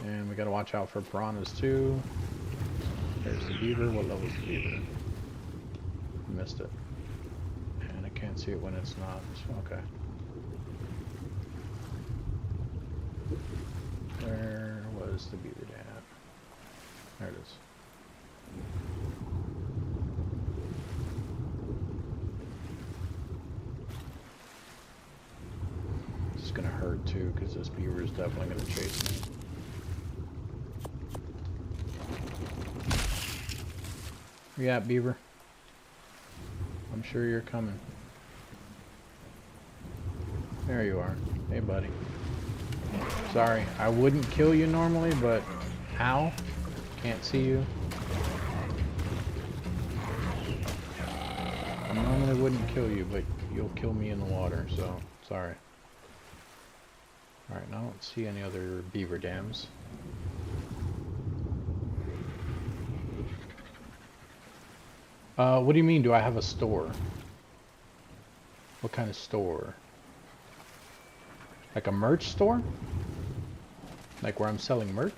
And we gotta watch out for piranhas too. There's the beaver. What level is the beaver? Missed it. And I can't see it when it's not. Okay. Where was the beaver dam? There it is. It's gonna hurt too, because this beaver is definitely gonna chase me. Where you at, beaver? I'm sure you're coming. There you are. Hey, buddy. Sorry, I wouldn't kill you normally, but how? Can't see you. I normally wouldn't kill you, but you'll kill me in the water, so sorry. Alright, now I don't see any other beaver dams. What do you mean, do I have a store? What kind of store? Like a merch store? Like where I'm selling merch?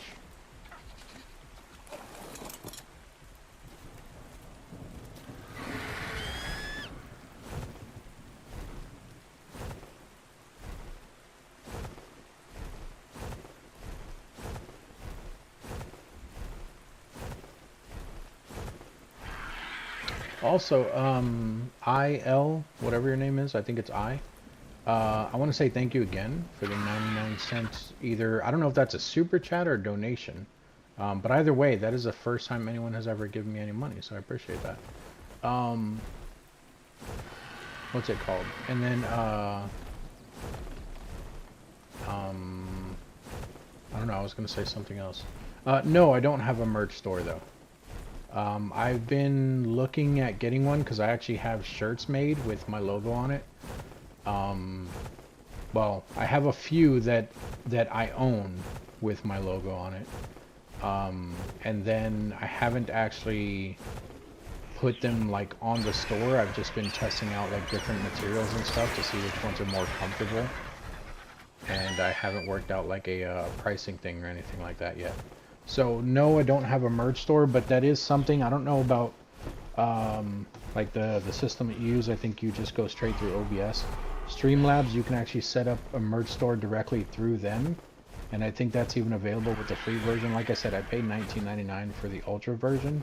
Also, IL, whatever your name is, I think it's I want to say thank you again for the 99 cents. Either, I don't know if that's a super chat or a donation. But either way, that is the first time anyone has ever given me any money, so I appreciate that. What's it called? And then, I don't know, I was going to say something else. No, I don't have a merch store, though. I've been looking at getting one because I actually have shirts made with my logo on it. Well, I have a few that I own with my logo on it. And then I haven't actually put them like on the store. I've just been testing out like different materials and stuff to see which ones are more comfortable. And I haven't worked out like a pricing thing or anything like that yet. So no, I don't have a merch store, but that is something. I don't know about like the system that you use. I think you just go straight through OBS. Streamlabs, you can actually set up a merch store directly through them, and I think that's even available with the free version. Like I said, I paid $19.99 for the ultra version,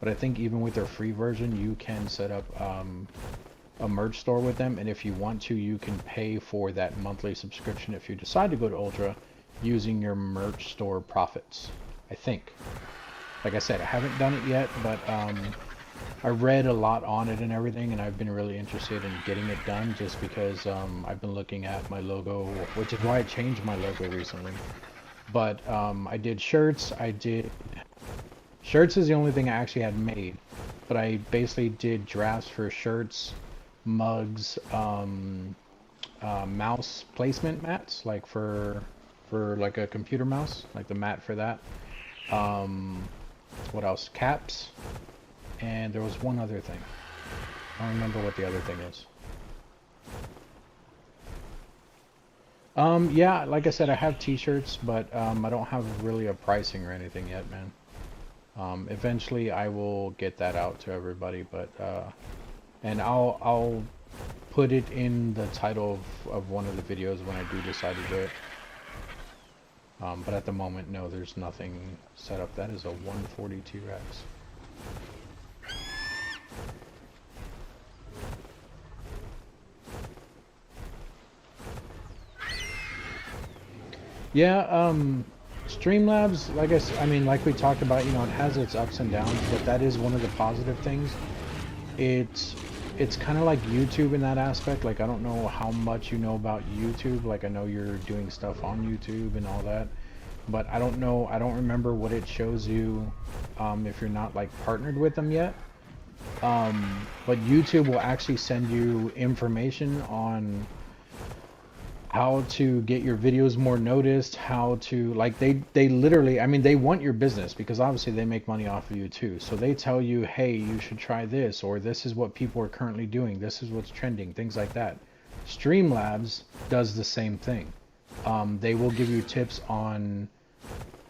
but I think even with their free version, you can set up a merch store with them, and if you want to, you can pay for that monthly subscription if you decide to go to ultra using your merch store profits. I think. Like I said, I haven't done it yet, but I read a lot on it and everything, and I've been really interested in getting it done just because I've been looking at my logo, which is why I changed my logo recently. But I did shirts. Shirts is the only thing I actually had made, but I basically did drafts for shirts, mugs, mouse placement mats, like for like a computer mouse, like the mat for that. What else? Caps. And there was one other thing. I don't remember what the other thing is. Yeah, like I said, I have t-shirts, but I don't have really a pricing or anything yet, man. Eventually I will get that out to everybody, but and I'll put it in the title of one of the videos when I do decide to do it. But at the moment, no, there's nothing set up. That is a 142 Rex. Yeah, Streamlabs, I mean, like we talked about, you know, it has its ups and downs, but that is one of the positive things. It's kind of like YouTube in that aspect. Like, I don't know how much you know about YouTube. Like, I know you're doing stuff on YouTube and all that, but I don't know, I don't remember what it shows you if you're not like partnered with them yet. But YouTube will actually send you information on how to get your videos more noticed, how to, like, they literally, I mean, they want your business because obviously they make money off of you too. So they tell you, hey, you should try this, or this is what people are currently doing, this is what's trending, things like that. Streamlabs does the same thing. They will give you tips on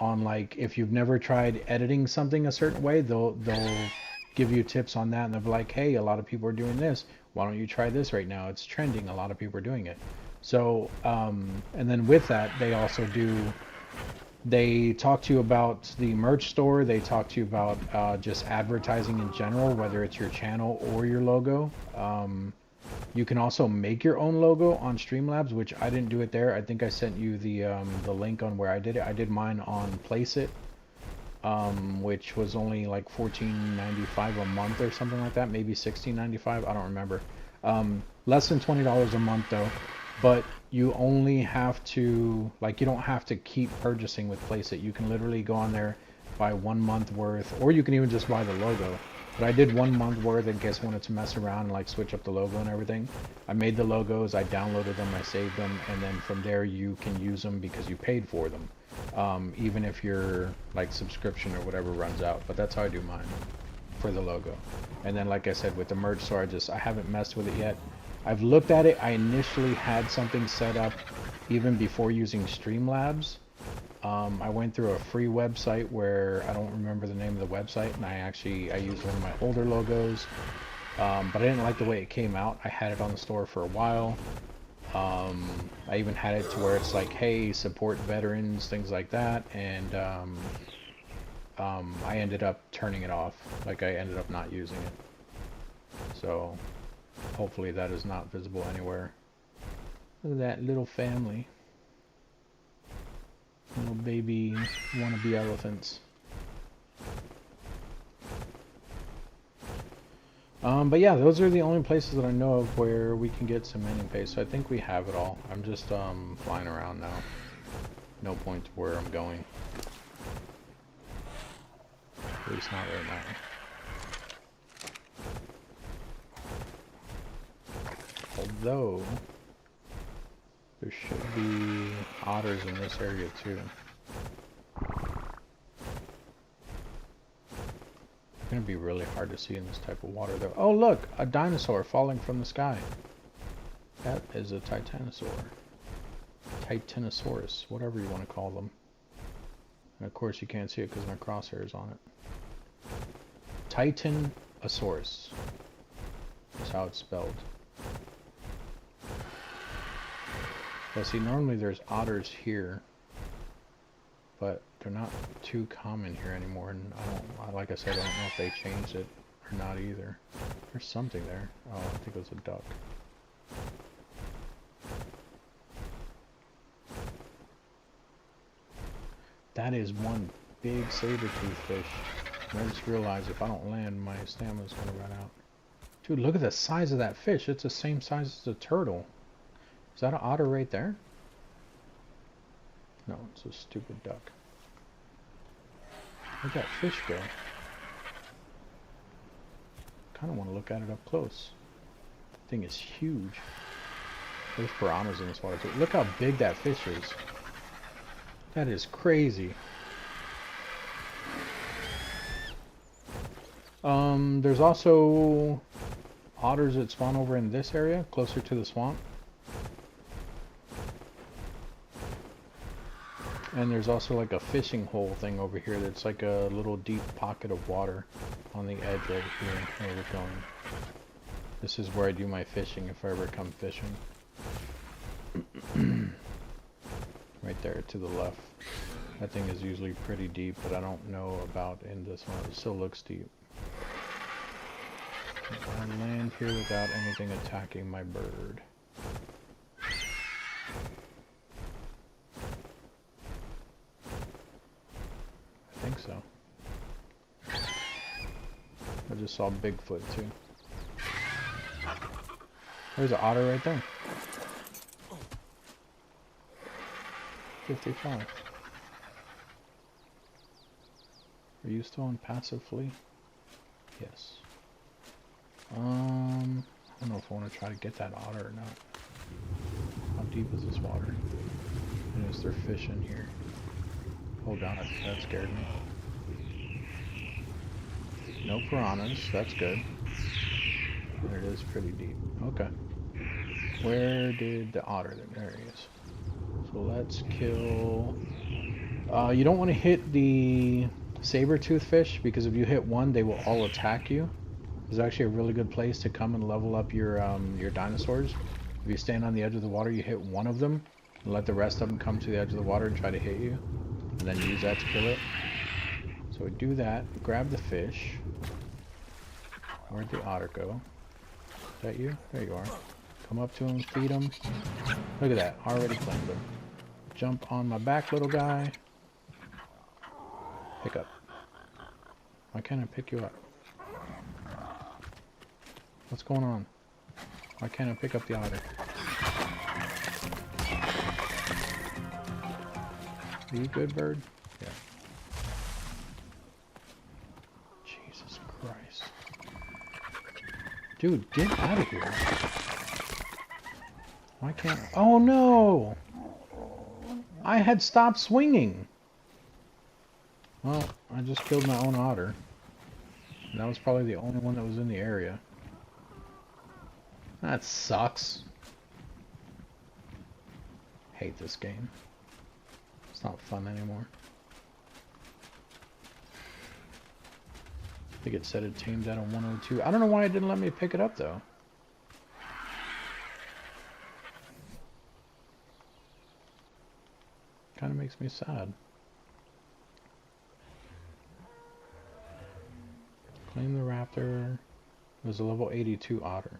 like, if you've never tried editing something a certain way, they'll give you tips on that, and they'll be like, hey, a lot of people are doing this, why don't you try this right now, it's trending, a lot of people are doing it. So, and then with that, they also they talk to you about the merch store, they talk to you about just advertising in general, whether it's your channel or your logo. You can also make your own logo on Streamlabs, which I didn't do it there. I think I sent you the link on where I did it. I did mine on Placeit, which was only like $14.95 a month or something like that, maybe $16.95, I don't remember. Less than $20 a month though. But you only have to, like, you don't have to keep purchasing with Placeit. You can literally go on there, buy 1 month worth, or you can even just buy the logo. But I did 1 month worth in case I wanted to mess around and like switch up the logo and everything. I made the logos, I downloaded them, I saved them, and then from there you can use them because you paid for them. Even if your like subscription or whatever runs out. But that's how I do mine for the logo. And then like I said, with the merch store, I haven't messed with it yet. I've looked at it. I initially had something set up even before using Streamlabs. I went through a free website where I don't remember the name of the website, and I used one of my older logos, but I didn't like the way it came out. I had it on the store for a while. I even had it to where it's like, hey, support veterans, things like that, and I ended up turning it off. Like, I ended up not using it. So hopefully that is not visible anywhere. Look at that little family. Little baby wannabe elephants. But yeah, those are the only places that I know of where we can get some mending paste. So I think we have it all. I'm just flying around now. No point to where I'm going. At least not right now. Although, there should be otters in this area too. It's going to be really hard to see in this type of water though. Oh look! A dinosaur falling from the sky. That is a titanosaur. Titanosaurus, whatever you want to call them. And of course you can't see it because my crosshair is on it. Titanosaurus. That's how it's spelled. Yeah, see, normally there's otters here, but they're not too common here anymore, and like I said, I don't know if they changed it or not either. There's something there. Oh, I think it was a duck. That is one big saber-tooth fish. And I just realized if I don't land, my stamina's gonna run out. Dude, look at the size of that fish. It's the same size as a turtle. Is that an otter right there? No, it's a stupid duck. Where'd that fish go? Kind of want to look at it up close. That thing is huge. There's piranhas in this water too. Look how big that fish is. That is crazy. There's also otters that spawn over in this area, closer to the swamp. And there's also like a fishing hole thing over here that's like a little deep pocket of water on the edge right here where we're going. This is where I do my fishing if I ever come fishing. Right there to the left. That thing is usually pretty deep, but I don't know about in this one. It still looks deep. I land here without anything attacking my bird. I think so. I just saw Bigfoot too. There's an otter right there. 55. Are you still on passive flee? Yes. I don't know if I want to try to get that otter or not. How deep is this water? And is there fish in here? Hold on, that scared me. No piranhas, that's good. There it is, pretty deep. Okay. Where did the otter? There he is. So let's kill... you don't want to hit the saber-tooth fish, because if you hit one, they will all attack you. It's actually a really good place to come and level up your dinosaurs. If you stand on the edge of the water, you hit one of them, and let the rest of them come to the edge of the water and try to hit you, and then use that to kill it. So we do that, grab the fish. Where'd the otter go? Is that you? There you are. Come up to him, feed him. Look at that, already claimed him. Jump on my back, little guy. Pick up. Why can't I pick you up? What's going on? Why can't I pick up the otter? Are you good, bird? Yeah. Jesus Christ. Dude, get out of here. Why can't... Oh no! I had stopped swinging. Well, I just killed my own otter. And that was probably the only one that was in the area. That sucks. Hate this game. It's not fun anymore. I think it said it tamed out on 102. I don't know why it didn't let me pick it up though. Kind of makes me sad. Claim the raptor. It was a level 82 otter.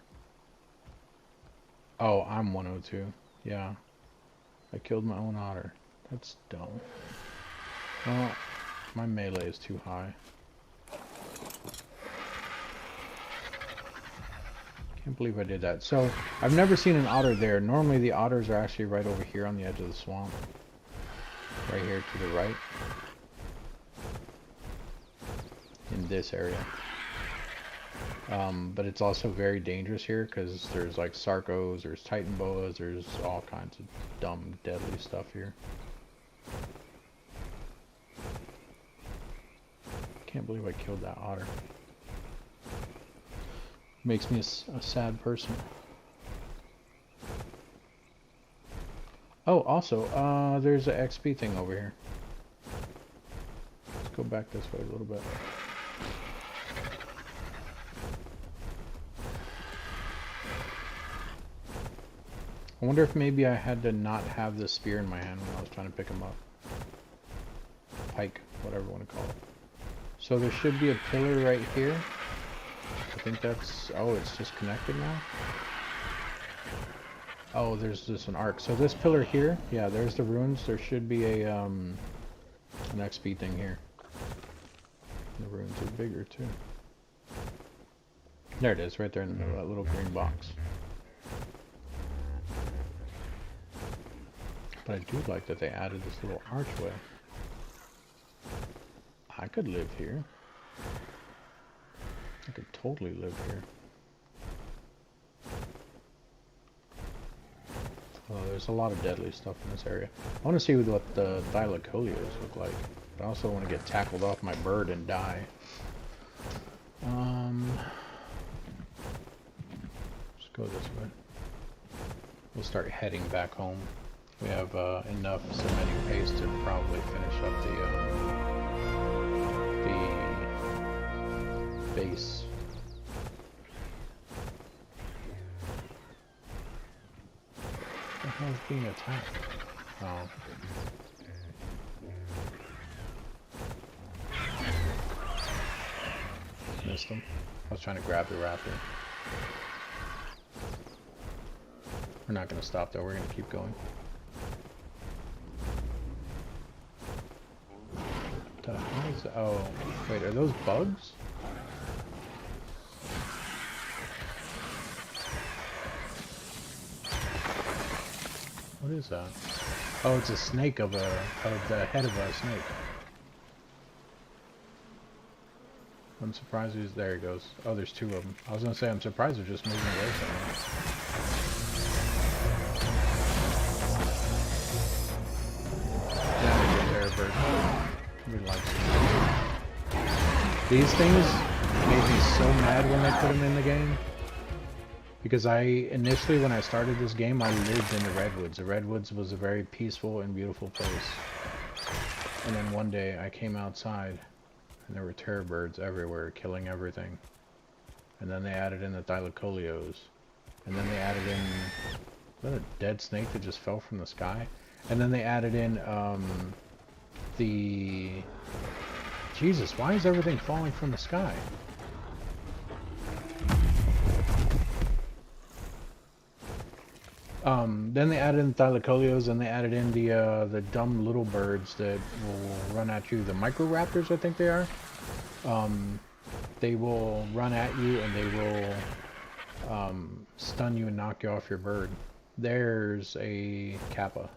Oh, I'm 102. Yeah. I killed my own otter. That's dumb. Well, my melee is too high. Can't believe I did that. So, I've never seen an otter there. Normally the otters are actually right over here on the edge of the swamp. Right here to the right. In this area. But it's also very dangerous here because there's like sarcos, there's titan boas, there's all kinds of dumb, deadly stuff here. Can't believe I killed that otter. Makes me a sad person. Oh, also, there's an XP thing over here. Let's go back this way a little bit. I wonder if maybe I had to not have the spear in my hand when I was trying to pick him up. Pike, whatever you want to call it. So there should be a pillar right here. I think that's... Oh, it's just connected now? Oh, there's just an arc. So this pillar here, yeah, there's the ruins. There should be a, an XP thing here. The ruins are bigger too. There it is, right there in the middle of that little green box. But I do like that they added this little archway. I could live here. I could totally live here. Oh, there's a lot of deadly stuff in this area. I want to see what the thylacoleos look like. But I also want to get tackled off my bird and die. Let's go this way. We'll start heading back home. We have enough cementing paste to probably finish up the base. What the hell is being attacked? Oh. Missed him. I was trying to grab the raptor. We're not going to stop though, we're going to keep going. What the hell is that? Oh, wait, are those bugs? What is that? Oh, it's a snake of the head of a snake. I'm surprised he's there. He goes. Oh, there's two of them. I was gonna say I'm surprised they're just moving away from me. Yeah, they're bird. Really likes them. These things made me so mad when they put them in the game. Because initially when I started this game, I lived in the Redwoods. The Redwoods was a very peaceful and beautiful place. And then one day I came outside and there were terror birds everywhere killing everything. And then they added in the thylacoleos. And then they added in... Is that a dead snake that just fell from the sky? And then they added in the... Jesus, why is everything falling from the sky? Then they added in thylacoleos, and they added in the dumb little birds that will run at you. The microraptors, I think they are. They will run at you, and they will stun you and knock you off your bird. There's a kappa,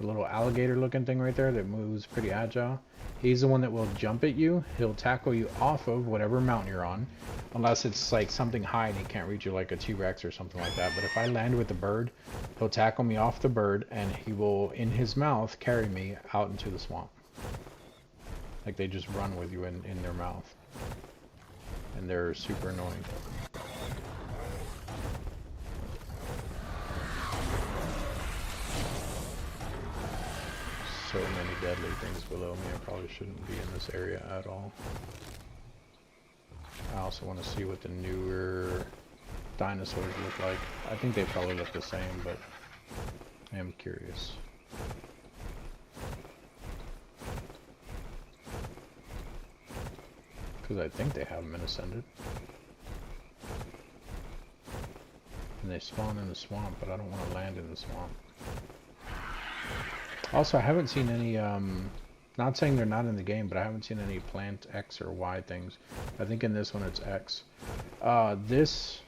the little alligator-looking thing right there that moves pretty agile. He's the one that will jump at you. He'll tackle you off of whatever mountain you're on, unless it's like something high and he can't reach you, like a T-Rex or something like that. But if I land with the bird, he'll tackle me off the bird and he will, in his mouth, carry me out into the swamp. Like they just run with you in their mouth. And they're super annoying. So many deadly things below me. I probably shouldn't be in this area at all. I also want to see what the newer dinosaurs look like. I think they probably look the same, but I am curious. Because I think they haven't been ascended. And they spawn in the swamp, but I don't want to land in the swamp. Also, I haven't seen any, not saying they're not in the game, but I haven't seen any plant X or Y things. I think in this one it's X. This,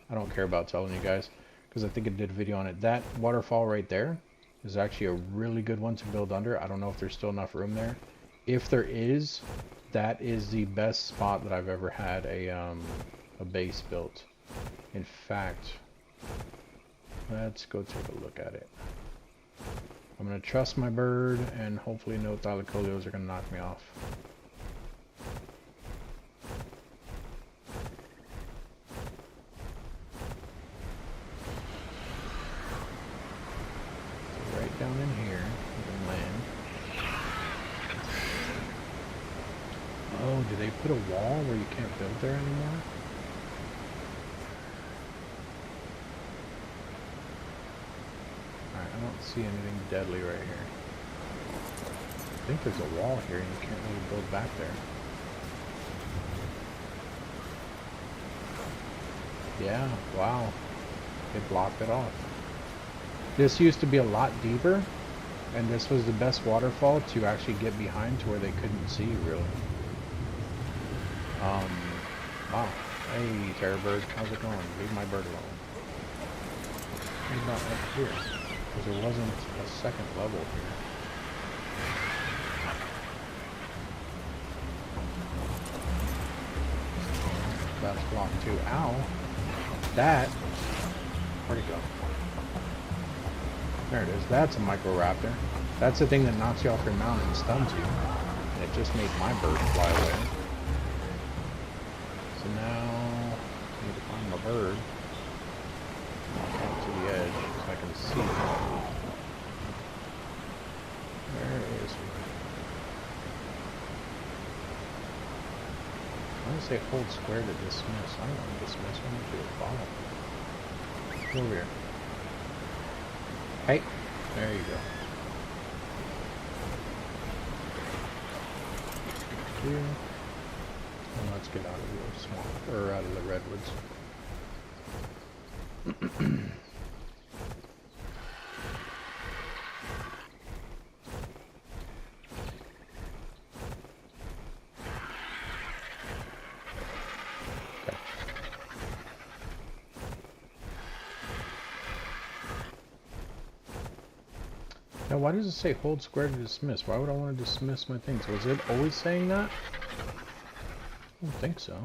I don't care about telling you guys, because I think I did a video on it. That waterfall right there is actually a really good one to build under. I don't know if there's still enough room there. If there is, that is the best spot that I've ever had a base built. In fact, let's go take a look at it. I'm going to trust my bird, and hopefully no thylacoleos are going to knock me off. So right down in here, we can land. Oh, do they put a wall where you can't build there anymore? I don't see anything deadly right here. I think there's a wall here and you can't really build back there. Yeah, wow. They blocked it off. This used to be a lot deeper, and this was the best waterfall to actually get behind to where they couldn't see you really. Wow. Hey, terror bird, how's it going? Leave my bird alone. He's not up here. Because there wasn't a second level here. That's blocked too. Ow! That... Where'd it go? There it is. That's a microraptor. That's the thing that knocks you off your mount and stuns you. And it just made my bird fly away. So now I need to find my bird. Walk out to the edge so I can see him. Where is he? I want to say hold square to dismiss. I don't want to dismiss. I want you to follow. Go over here. Hey, there you go. Here. And let's get out of the swamp, or out of the redwoods. Okay. Now, why does it say hold square to dismiss? Why would I want to dismiss my things? Was it always saying that? I don't think so.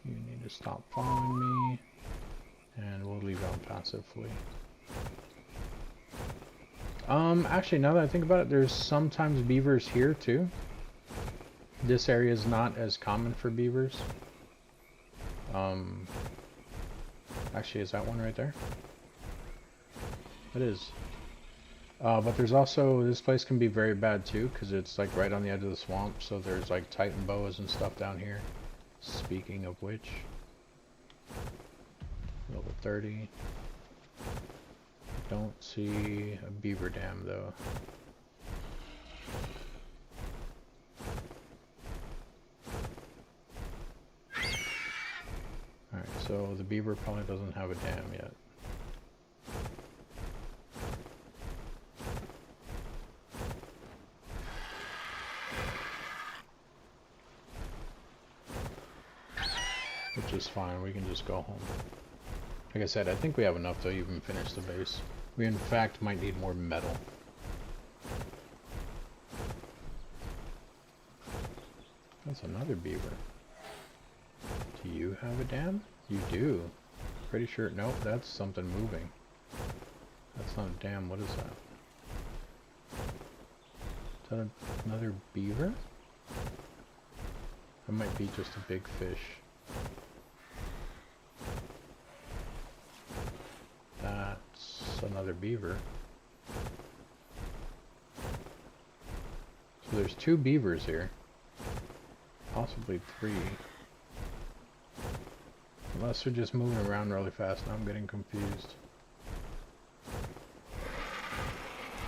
You need to stop following me, and we'll leave on passively. Actually, now that I think about it, there's sometimes beavers here too. This area is not as common for beavers. Actually, is that one right there? It is. But there's also, this place can be very bad too, because it's like right on the edge of the swamp, so there's like titan boas and stuff down here. Speaking of which, level 30. Don't see a beaver dam though. Alright, so the beaver probably doesn't have a dam yet. Which is fine, we can just go home. Like I said, I think we have enough to even finish the base. We in fact might need more metal. That's another beaver. Do you have a dam? You do. Pretty sure. Nope, that's something moving. That's not a dam. What is that? Is that another beaver? That might be just a big fish. That's another beaver. So there's 2 beavers here. Possibly 3. Unless they're just moving around really fast. Now I'm getting confused.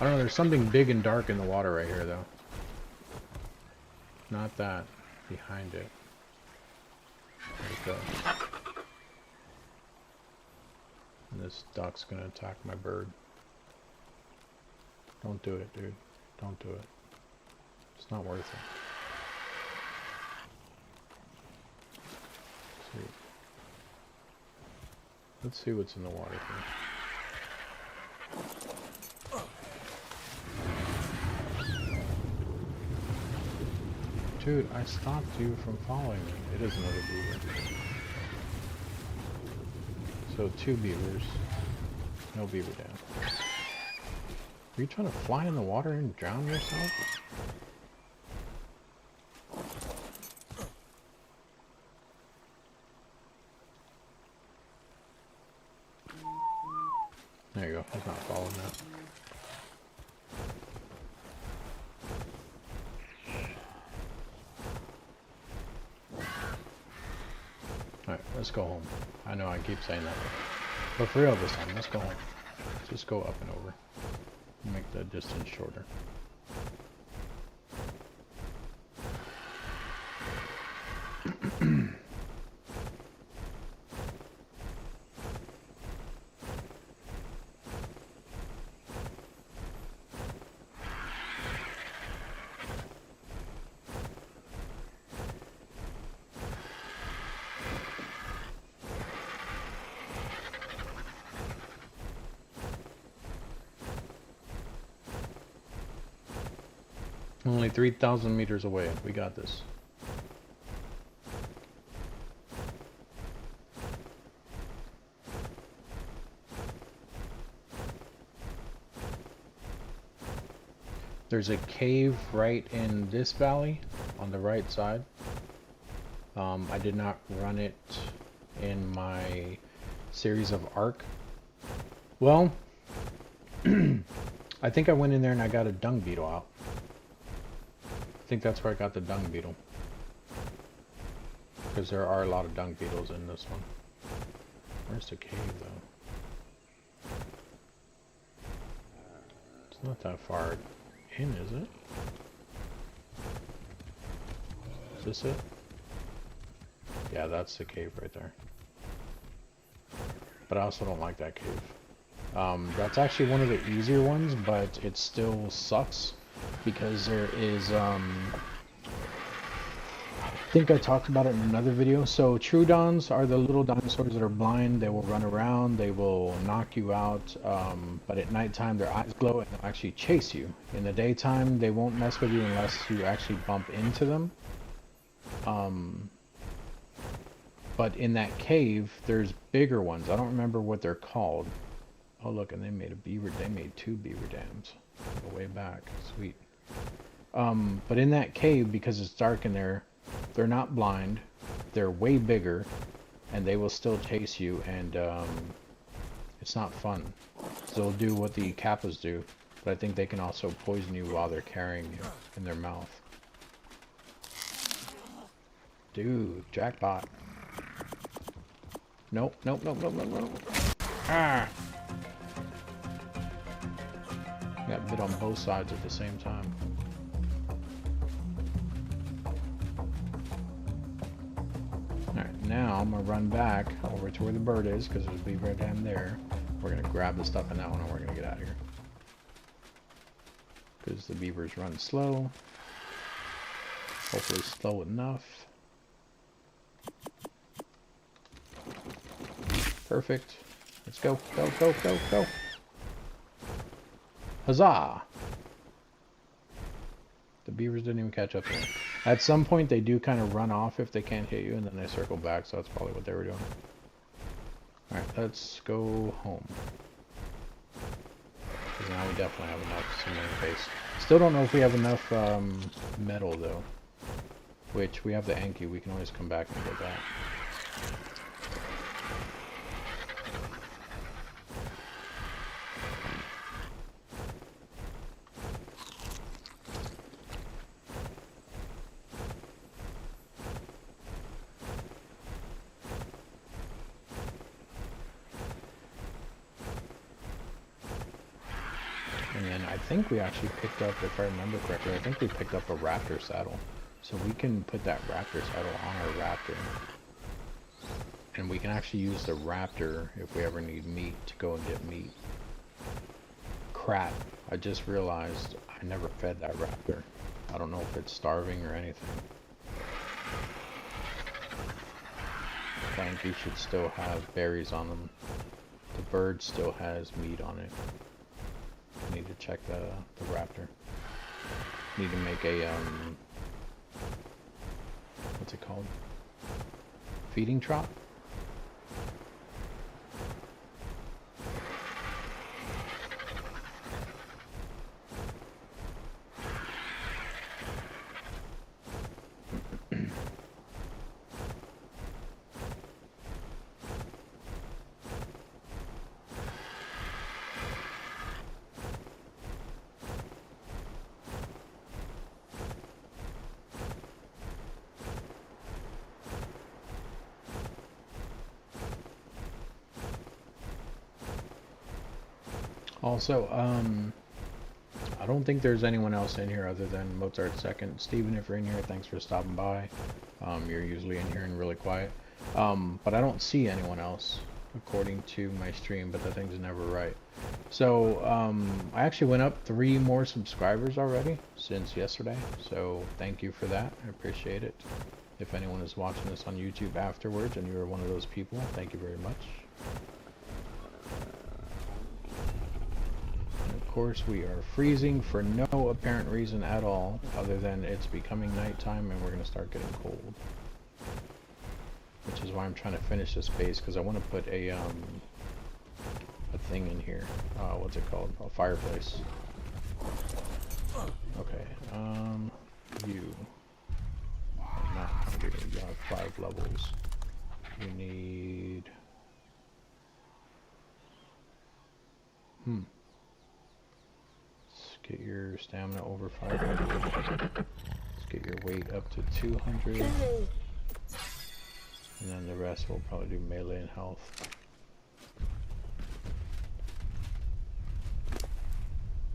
I don't know, there's something big and dark in the water right here though. Not that. Behind it. There it goes. And this duck's gonna attack my bird. Don't do it, dude. Don't do it. It's not worth it. Sweet. Let's see what's in the water here. Dude, I stopped you from following me. It is another beaver. So 2 beavers. No beaver dam. Are you trying to fly in the water and drown yourself? There you go. He's not following now. Alright, let's go home. I know I keep saying that, but for real this time, let's go home. Just go up and over. Make the distance shorter. Only 3,000 meters away. We got this. There's a cave right in this valley on the right side. I did not run it in my series of ARK. Well, I think I went in there and I got a dung beetle out. I think that's where I got the dung beetle. Because there are a lot of dung beetles in this one. Where's the cave though? It's not that far in, is it? Is this it? Yeah, that's the cave right there. But I also don't like that cave. That's actually one of the easier ones, but it still sucks because there is, I think I talked about it in another video. So Troodons are the little dinosaurs that are blind. They will run around, they will knock you out, but at nighttime their eyes glow and they'll actually chase you. In the daytime they won't mess with you unless you actually bump into them. But in that cave there's bigger ones. I don't remember what they're called. Oh look, and they made they made 2 beaver dams way back. Sweet. But in that cave, because it's dark in there, they're not blind, they're way bigger, and they will still chase you, and it's not fun. So they'll do what the kappas do, but I think they can also poison you while they're carrying you in their mouth. Dude, jackpot. Nope, nope, nope, nope, nope, nope. Ah! Got bit on both sides at the same time. Alright, now I'm gonna run back over to where the bird is, because there's a beaver dam there. We're gonna grab the stuff in that one and we're gonna get out of here. Because the beavers run slow. Hopefully slow enough. Perfect. Let's go, go, go, go, go. Huzzah! The beavers didn't even catch up to me. At some point they do kind of run off if they can't hit you, and then they circle back, so that's probably what they were doing. Alright, let's go home. Because now we definitely have enough cement base. Still don't know if we have enough metal though. Which, we have the Anki, we can always come back and get that. And then I think we actually picked up, if I remember correctly, I think we picked up a raptor saddle. So we can put that raptor saddle on our raptor. And we can actually use the raptor if we ever need meat to go and get meat. Crap, I just realized I never fed that raptor. I don't know if it's starving or anything. I think you should still have berries on them. The bird still has meat on it. Need to check the raptor. Need to make a what's it called? Feeding trough? Also, I don't think there's anyone else in here other than Mozart Second. Steven, if you're in here, thanks for stopping by. You're usually in here and really quiet. But I don't see anyone else according to my stream, but the thing's never right. So, I actually went up 3 more subscribers already since yesterday. So, thank you for that. I appreciate it. If anyone is watching this on YouTube afterwards and you're one of those people, thank you very much. Of course, we are freezing for no apparent reason at all, other than it's becoming nighttime and we're going to start getting cold. Which is why I'm trying to finish this base, because I want to put a thing in here. What's it called? A fireplace. Okay, you are not hungry. You have 5 levels. You need... Let's get your stamina over 500. Let's get your weight up to 200. And then the rest will probably do melee and health.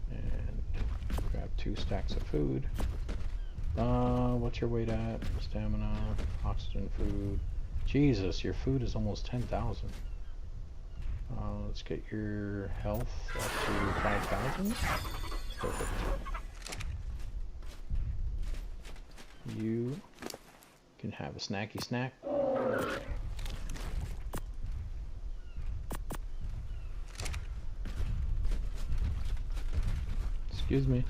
And grab 2 stacks of food. What's your weight at? Stamina, oxygen, food. Jesus, your food is almost 10,000. Let's get your health up to 5,000. Perfect. You can have a snacky snack. Excuse me.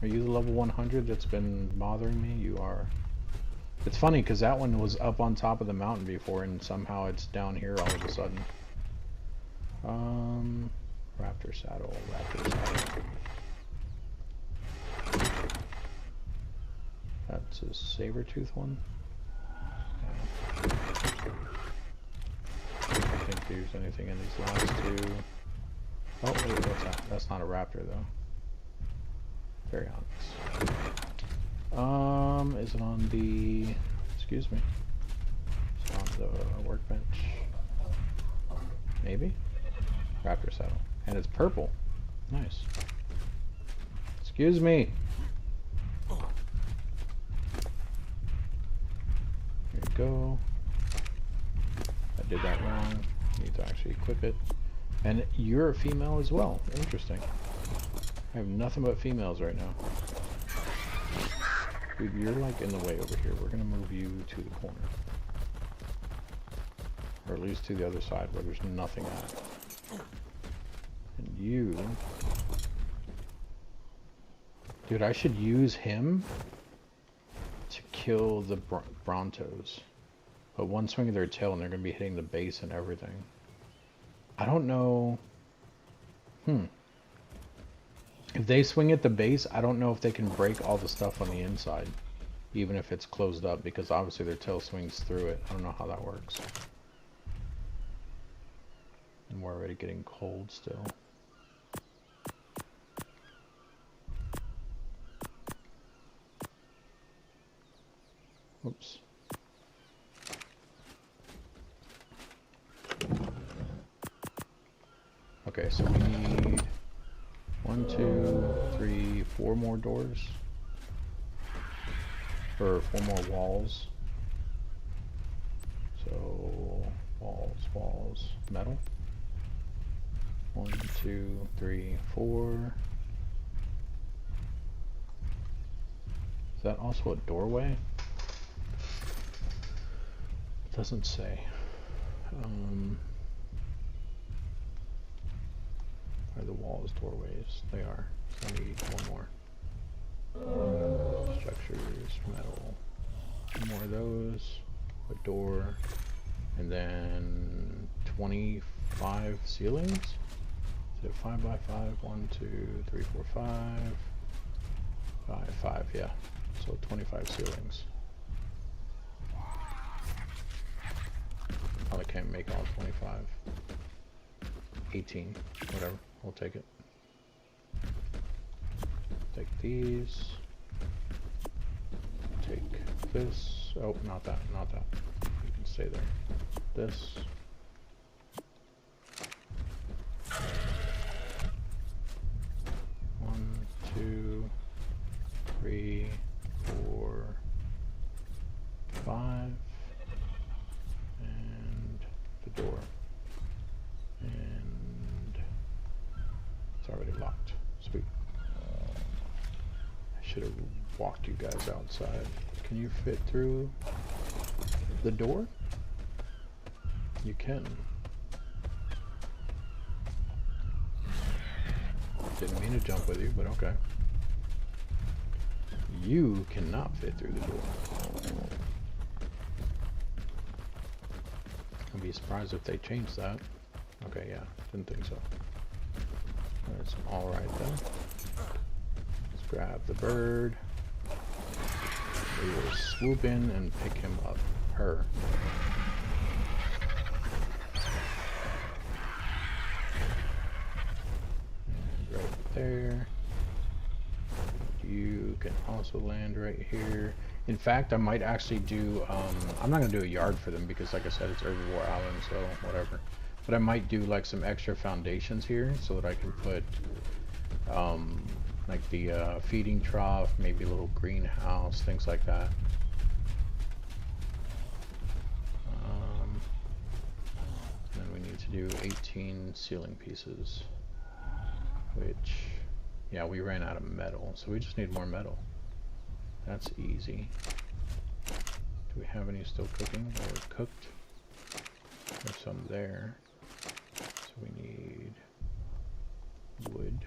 Are you the level 100 that's been bothering me? You are. It's funny because that one was up on top of the mountain before and somehow it's down here all of a sudden. Raptor saddle, raptor saddle. That's a saber-tooth one. I don't think there's anything in these last 2. Oh wait, what's that? That's not a raptor though. Very honest. Is it on the... Excuse me. It's on the workbench. Maybe? Raptor saddle. And it's purple. Nice. Excuse me. Here you go. I did that wrong. Need to actually equip it. And you're a female as well. Interesting. I have nothing but females right now. Dude, you're like in the way over here. We're gonna move you to the corner. Or at least to the other side where there's nothing at. And you... Dude, I should use him to kill the Brontos. But one swing of their tail and they're gonna be hitting the base and everything. I don't know... If they swing at the base, I don't know if they can break all the stuff on the inside. Even if it's closed up, because obviously their tail swings through it. I don't know how that works. And we're already getting cold still. Oops. Okay, so we need 1, 2, 3, 4 more doors. Or 4 more walls. So walls, metal. 1, 2, 3, 4. Is that also a doorway? It doesn't say. Are the walls doorways? They are. So I need 1 more. Structures, metal. 2 more of those. A door. And then 25 ceilings? Is it 5 by 5? 1, 2, 3, 4, 5. 5, yeah. So 25 ceilings. Probably can't make all 25. 18, whatever. We'll take it. Take these. Take this. Oh, not that, not that. You can stay there. This. One, 2, 3, 4, 5. And the door. And it's already locked. Sweet. I should have walked you guys outside. Can you fit through the door? You can. Didn't mean to jump with you, but okay. You cannot fit through the door. I'd be surprised if they changed that. Okay, yeah, didn't think so. That's alright then. Let's Grab the bird. We will swoop in and pick him up. Her. And right there. You can also land right here. In fact, I might actually do, I'm not going to do a yard for them because like I said, it's Herbivore Island, so whatever. But I might do like some extra foundations here so that I can put like the feeding trough, maybe a little greenhouse, things like that. Then we need to do 18 ceiling pieces, which, yeah, we ran out of metal, so we just need more metal. That's easy. Do we have any still cooking or cooked? There's some there. So we need wood.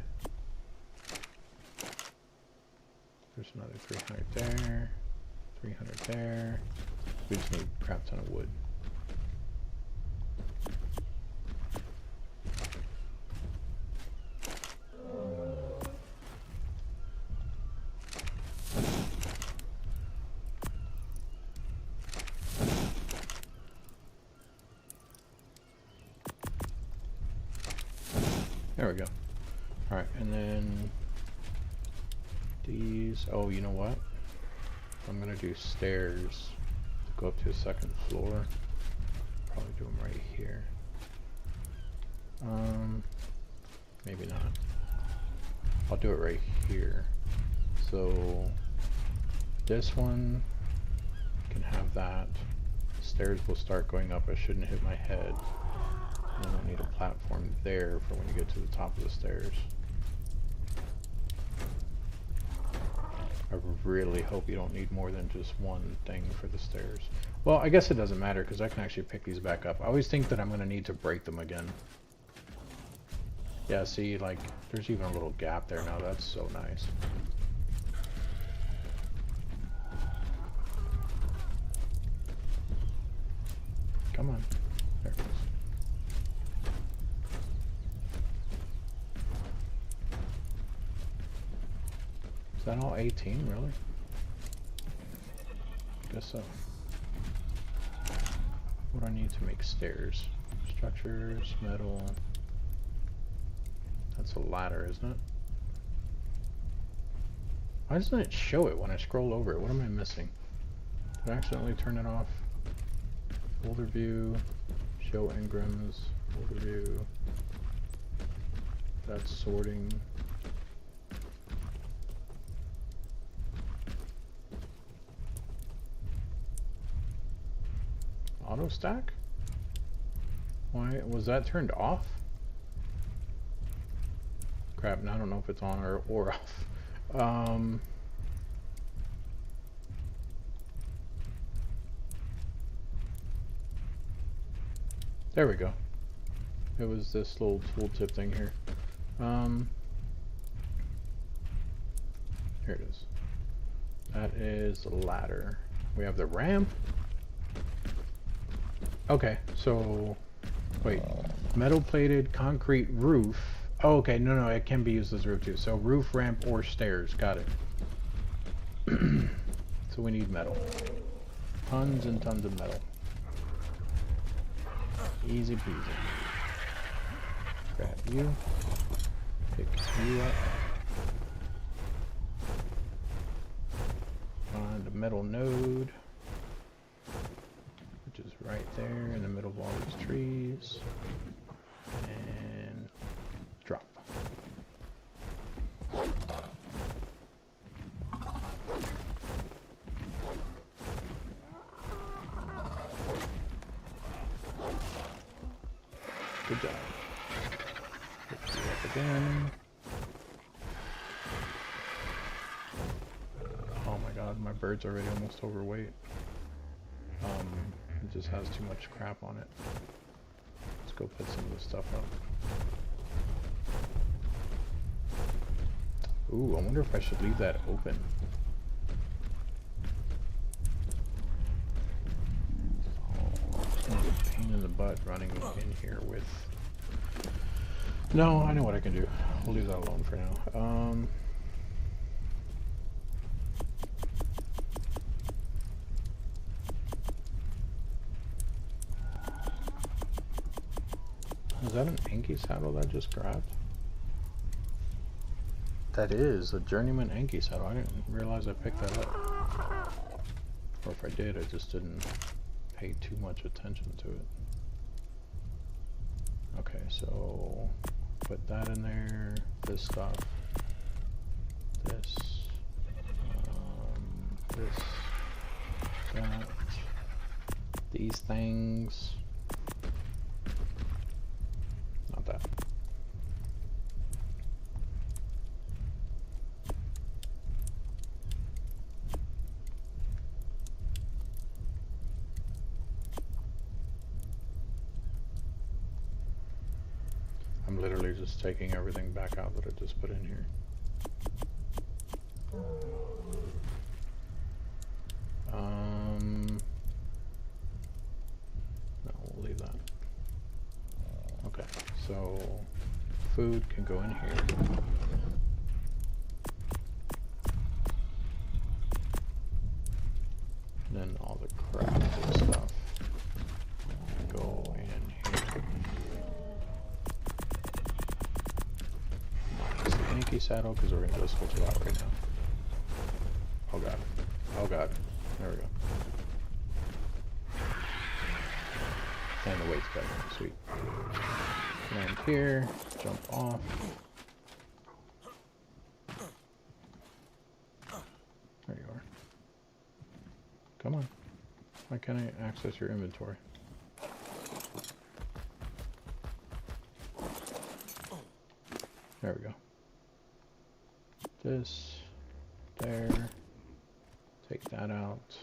There's another 300 there, 300 there. We just need a crap ton of wood. There we go. Alright, and then these, oh, you know what? I'm gonna do stairs to go up to the second floor. Probably do them right here. Maybe not. I'll do it right here. So this one can have that. Stairs will start going up. I shouldn't hit my head. And I need a platform there for when you get to the top of the stairs. I really hope you don't need more than just one thing for the stairs. Well, I guess it doesn't matter because I can actually pick these back up. I always think that I'm going to need to break them again. Yeah, see, like, there's even a little gap there now. That's so nice. Come on. There it goes. Is that all 18, really? Guess so. What do I need to make stairs? Structures, metal. That's a ladder, isn't it? Why doesn't it show it when I scroll over it? What am I missing? Did I accidentally turn it off? Folder view, show engrams, folder view. That's sorting. Auto stack? Why was that turned off? Crap, now I don't know if it's on or off. There we go. It was this little tooltip thing here. Here it is. That is the ladder. We have the ramp. Okay, so wait, metal plated concrete roof. Oh, okay, no, it can be used as roof too. So roof, ramp, or stairs. Got it. So we need metal. Tons and tons of metal. Easy peasy. Grab you. Pick you up. Find a metal node, which is right there in the middle of all these trees. And drop. Good job. Pick you up again. Oh my god, my bird's already almost overweight. It just has too much crap on it. Let's go put some of this stuff up. Ooh, I wonder if I should leave that open. It's gonna be a pain in the butt running in here with... No, I know what I can do. We'll leave that alone for now. Is that an Anki saddle that I just grabbed? That is a Journeyman Anki saddle. I didn't realize I picked that up. Or if I did, I just didn't pay too much attention to it. Okay, so put that in there. This stuff. This. This. That. These things. Not that. I'm literally just taking everything back out that I just put in here. No, we'll leave that. Okay, so food can go in here. And then all the crafting stuff go in here. Minus the Yankee saddle, because we're going to go switch it out right now. Oh god. Oh god. There we go. And the weight's better. Sweet. Land here. Jump off. There you are. Come on. Why can't I access your inventory? There we go. This. There. Take that out.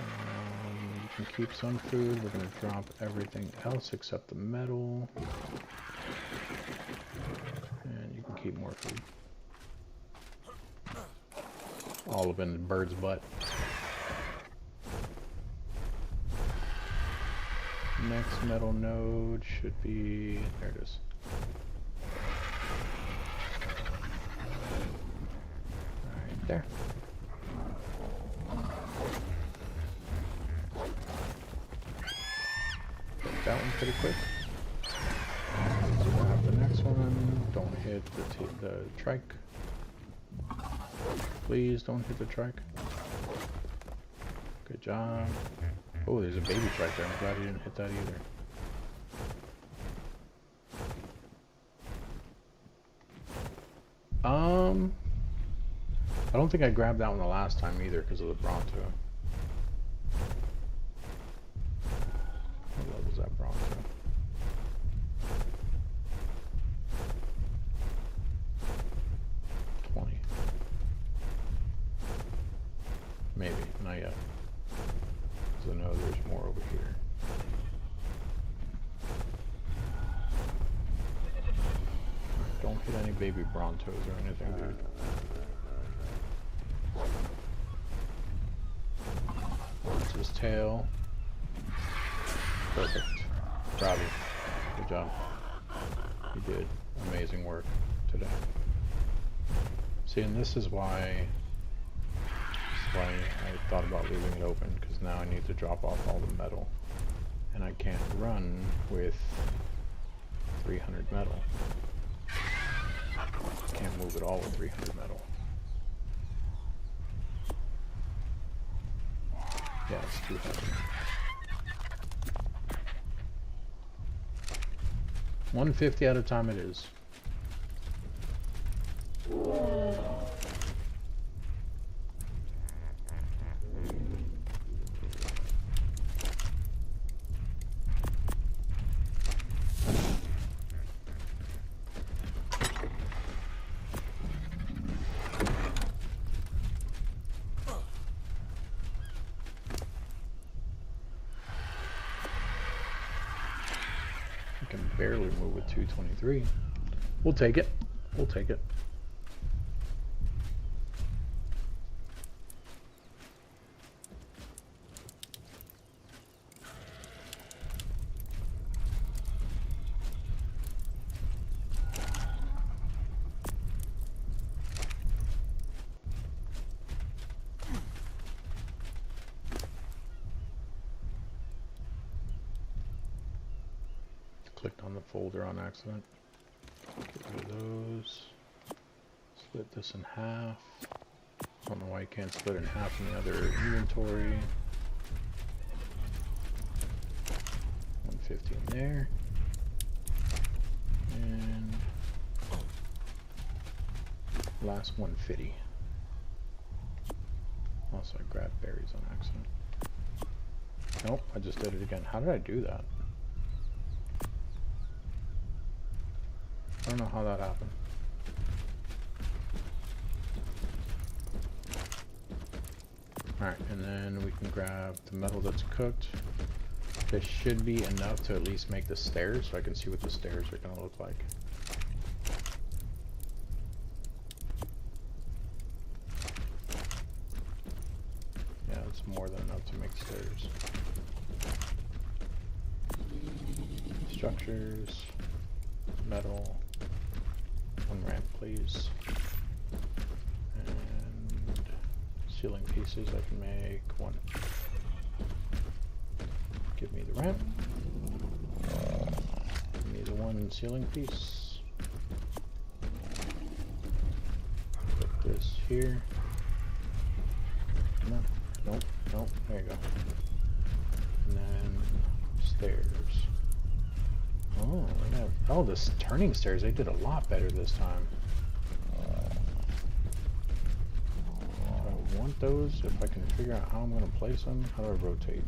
You can keep some food. We're going to drop everything else except the metal. And you can keep more food. All up in the bird's butt. Next metal node should be... there it is. Right there. That one pretty quick. Grab the next one. Don't hit the trike. Please don't hit the trike. Good job. Oh, there's a baby trike there. I'm glad you didn't hit that either. I don't think I grabbed that one the last time either because of the Bronto. What level is that Bronto? Maybe, not yet. Because I know there's more over here. Don't hit any baby Brontos or anything, dude. Watch his tail. Perfect. Proud of you. Good job. You did amazing work today. See, and this is why I thought about leaving it open, because now I need to drop off all the metal. And I can't run with 300 metal. Can't move at all with 300 metal. Yeah, it's too heavy. 150 at a time it is. Barely move with 223. We'll take it. We'll take it. Clicked on the folder on accident. Get rid of those. Split this in half. I don't know why you can't split in half in the other inventory. 150 in there. And last 150. Also, I grabbed berries on accident. Nope, I just did it again. How did I do that? I don't know how that happened. Alright, and then we can grab the metal that's cooked. This should be enough to at least make the stairs, so I can see what the stairs are going to look like. Yeah, it's more than enough to make stairs. Structures, metal, 1 ramp please. And ceiling pieces I can make 1. Give me the ramp. Give me the 1 ceiling piece. Put this here. Come on. Nope, nope, there you go. And then stairs. Oh, yeah. Oh, this turning stairs, they did a lot better this time. I want those if I can figure out how I'm going to place them. How do I rotate?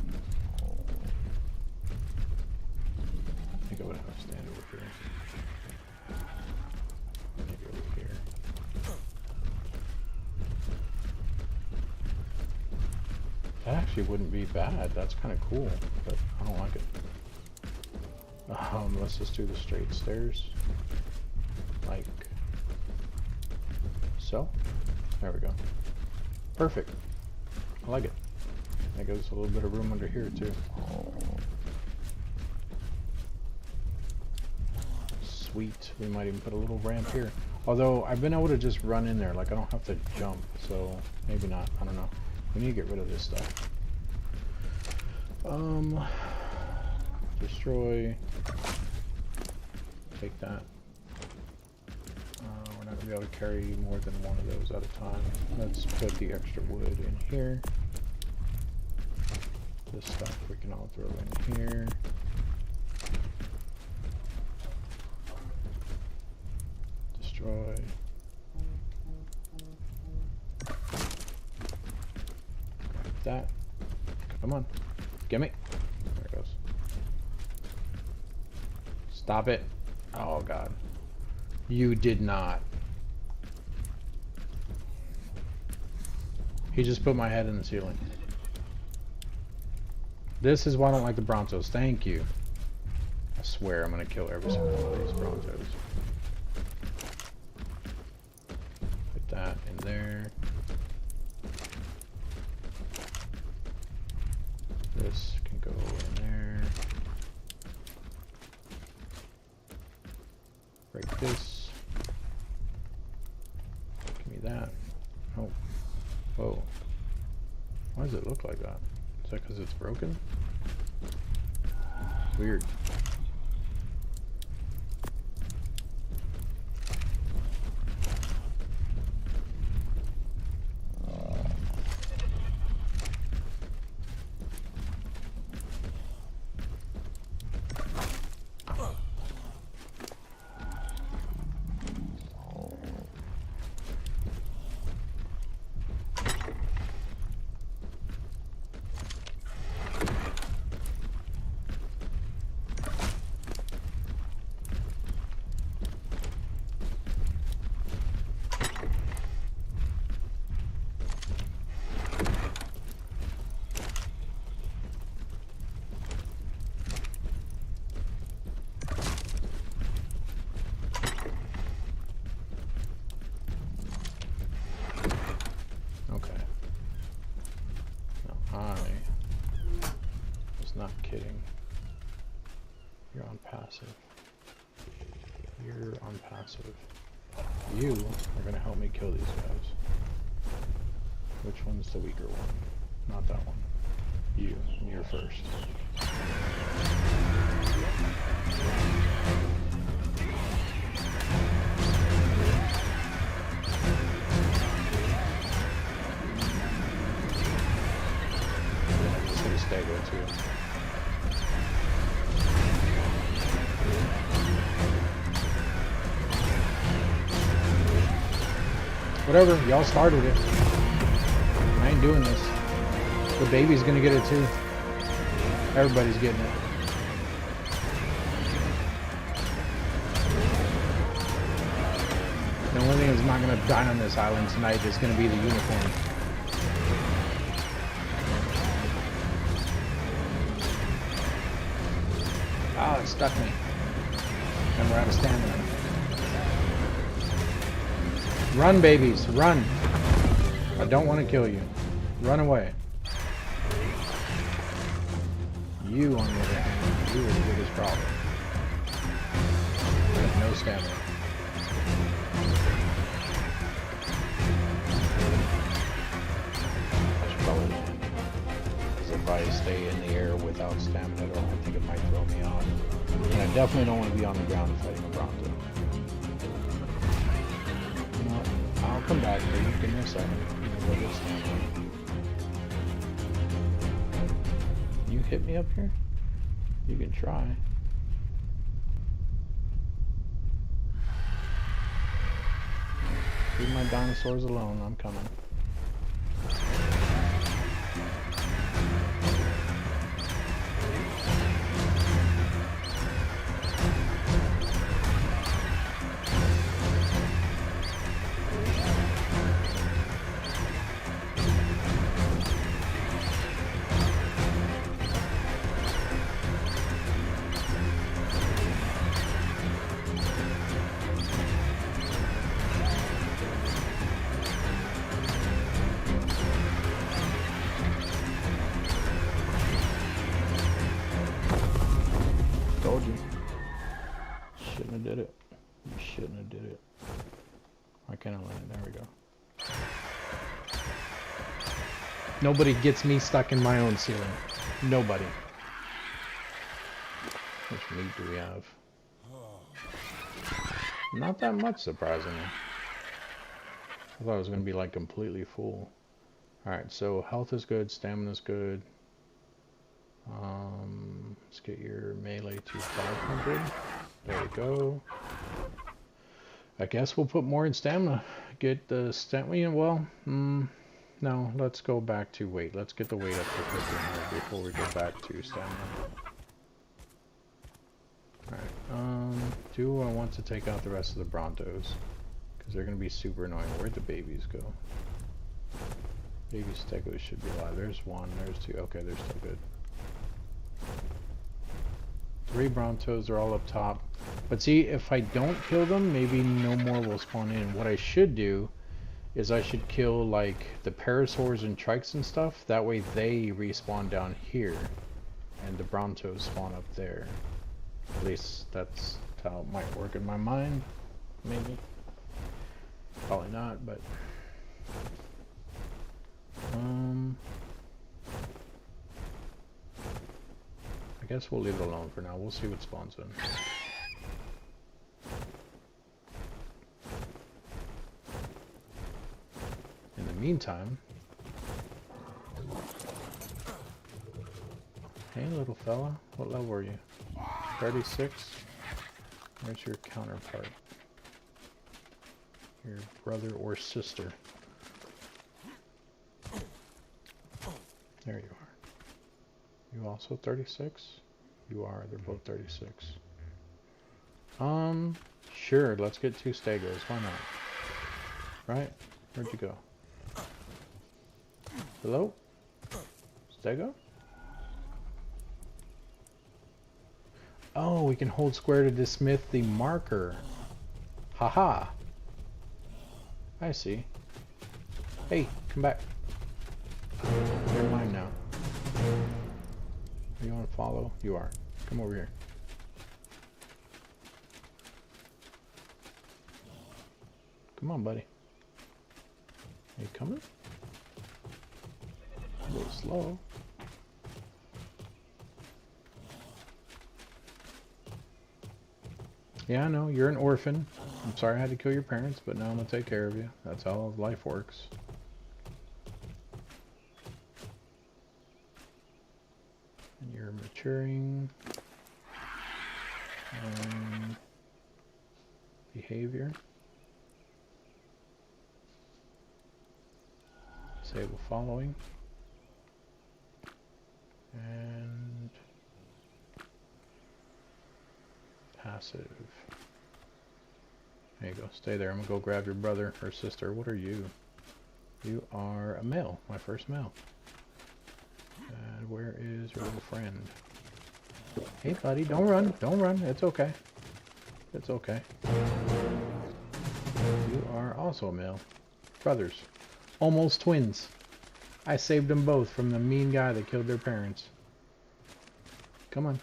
I think I would have to stand over here. Maybe over here. That actually wouldn't be bad. That's kind of cool, but I don't like it. Let's just do the straight stairs. Like so. There we go. Perfect. I like it. That gives us a little bit of room under here too. Sweet. We might even put a little ramp here. Although I've been able to just run in there, like I don't have to jump, so maybe not. I don't know. We need to get rid of this stuff. Destroy. Take that. We're not going to be able to carry more than 1 of those at a time. Let's put the extra wood in here. This stuff we can all throw in here. Destroy. Grab that. Come on. Gimme. There it goes. Stop it. Oh god. You did not. He just put my head in the ceiling. This is why I don't like the Brontos. Thank you. I swear I'm gonna kill every single one of these Brontos. Put that in there. This can go in there. Break this. Give me that. Oh. Whoa. Why does it look like that? Is that because it's broken? Weird. Not kidding. You're on passive. You're on passive. You are going to help me kill these guys. Which one's the weaker one? Not that one. You. You're first. Whatever, y'all started it. I ain't doing this. The baby's gonna get it too. Everybody's getting it. The only thing that's not gonna die on this island tonight is gonna be the unicorn. Oh, it stuck me. And we're out of stamina. Run, babies, run. I don't want to kill you. Run away. You, on the other hand, you are the biggest problem. You have no stamina. I should probably land. Because if I stay in the air without stamina at all, I think it might throw me off. And I definitely don't want to be on the ground fighting a Bronto. You know what? I'll come back to you. Give me a second. You hit me up here? You can try. Leave my dinosaurs alone. I'm coming. Told you. Shouldn't have did it. You shouldn't have did it. Why can't I land? There we go. Nobody gets me stuck in my own ceiling. Nobody. How much meat do we have? Not that much, surprisingly. I thought it was going to be like completely full. Alright, so health is good, stamina is good. Let's get your melee to 500. There we go. I guess we'll put more in stamina. Get the stamina. Well, no. Let's go back to weight. Let's get the weight up to 1500 before we go back to stamina. Alright. Do I want to take out the rest of the Brontos? Because they're going to be super annoying. Where'd the babies go? Baby Stegos should be alive. There's one. There's two. Okay, they're still good. 3 Brontos are all up top. But see, if I don't kill them, maybe no more will spawn in. What I should do is I should kill like the Parasaurs and Trikes and stuff. That way they respawn down here. And the Brontos spawn up there. At least that's how it might work in my mind. Maybe. Probably not, but... I guess we'll leave it alone for now. We'll see what spawns in. In the meantime... Hey, little fella. What level are you? 36? Where's your counterpart? Your brother or sister? There you are. You also 36? You are. They're both 36. Sure. Let's get 2 Stegos. Why not? Right? Where'd you go? Hello? Stego? Oh, we can hold square to dismiss the marker. Haha. I see. Hey, come back. You're mine now. You want to follow? You are. Come over here. Come on, buddy. Are you coming? A little slow. Yeah, I know. You're an orphan. I'm sorry I had to kill your parents, but now I'm going to take care of you. That's how life works. And you're maturing. Behavior. Disable following. And passive. There you go. Stay there. I'm gonna go grab your brother or sister. What are you? You are a male. My first male. And where is your little friend? Hey, buddy. Don't run. Don't run. It's okay. It's okay. You are also a male. Brothers. Almost twins. I saved them both from the mean guy that killed their parents. Come on.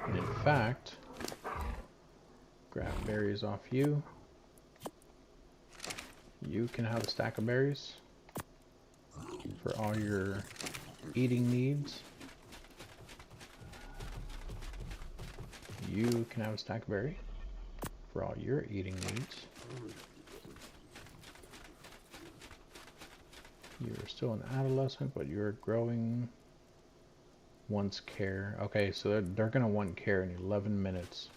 And in fact, grab berries off you. You can have a stack of berries for all your eating needs. You can have a stack of berry for all your eating needs. You're still an adolescent, but you're growing. Wants care. Okay, so they're gonna want care in 11 minutes.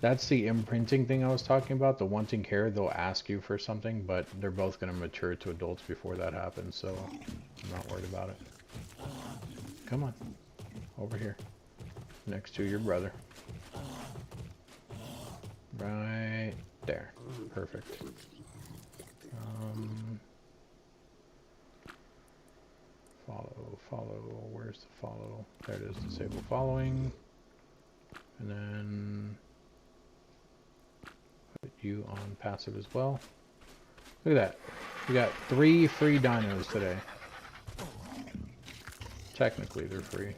That's the imprinting thing I was talking about. The wanting care, they'll ask you for something, but they're both gonna mature to adults before that happens, so I'm not worried about it. Come on. Over here. Next to your brother. Right there. Perfect. Follow. Where's the follow? There it is. Disable following. And then put you on passive as well. Look at that. We got 3 free dinos today. Technically, they're free.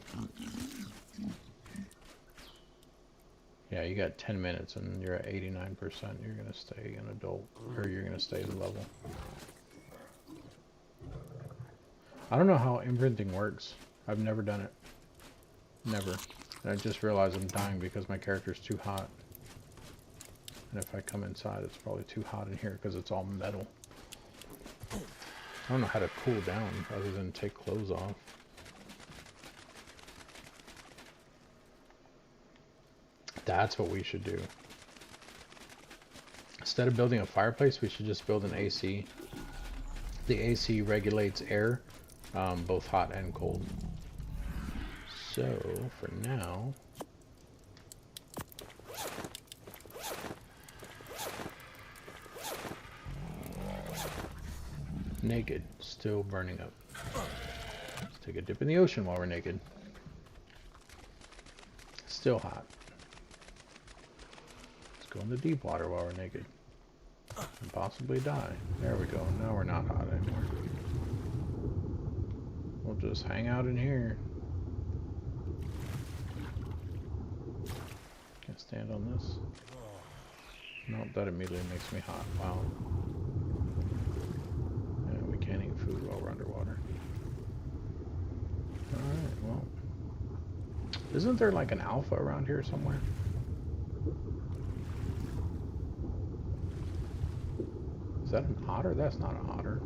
Yeah, you got 10 minutes and you're at 89%. You're going to stay an adult, or you're going to stay the level. I don't know how imprinting works. I've never done it. Never. And I just realized I'm dying because my character's too hot. And if I come inside, it's probably too hot in here because it's all metal. I don't know how to cool down other than take clothes off. That's what we should do. Instead of building a fireplace, we should just build an AC. The AC regulates air, both hot and cold. So, for now... Naked, still burning up. Let's take a dip in the ocean while we're naked. Still hot. Let's go in the deep water while we're naked. And possibly die. There we go. Now we're not hot anymore. We'll just hang out in here. Can't stand on this. Nope, that immediately makes me hot. Wow. And we can't eat food while we're underwater. Alright, well. Isn't there like an alpha around here somewhere? Is that an otter? That's not an otter.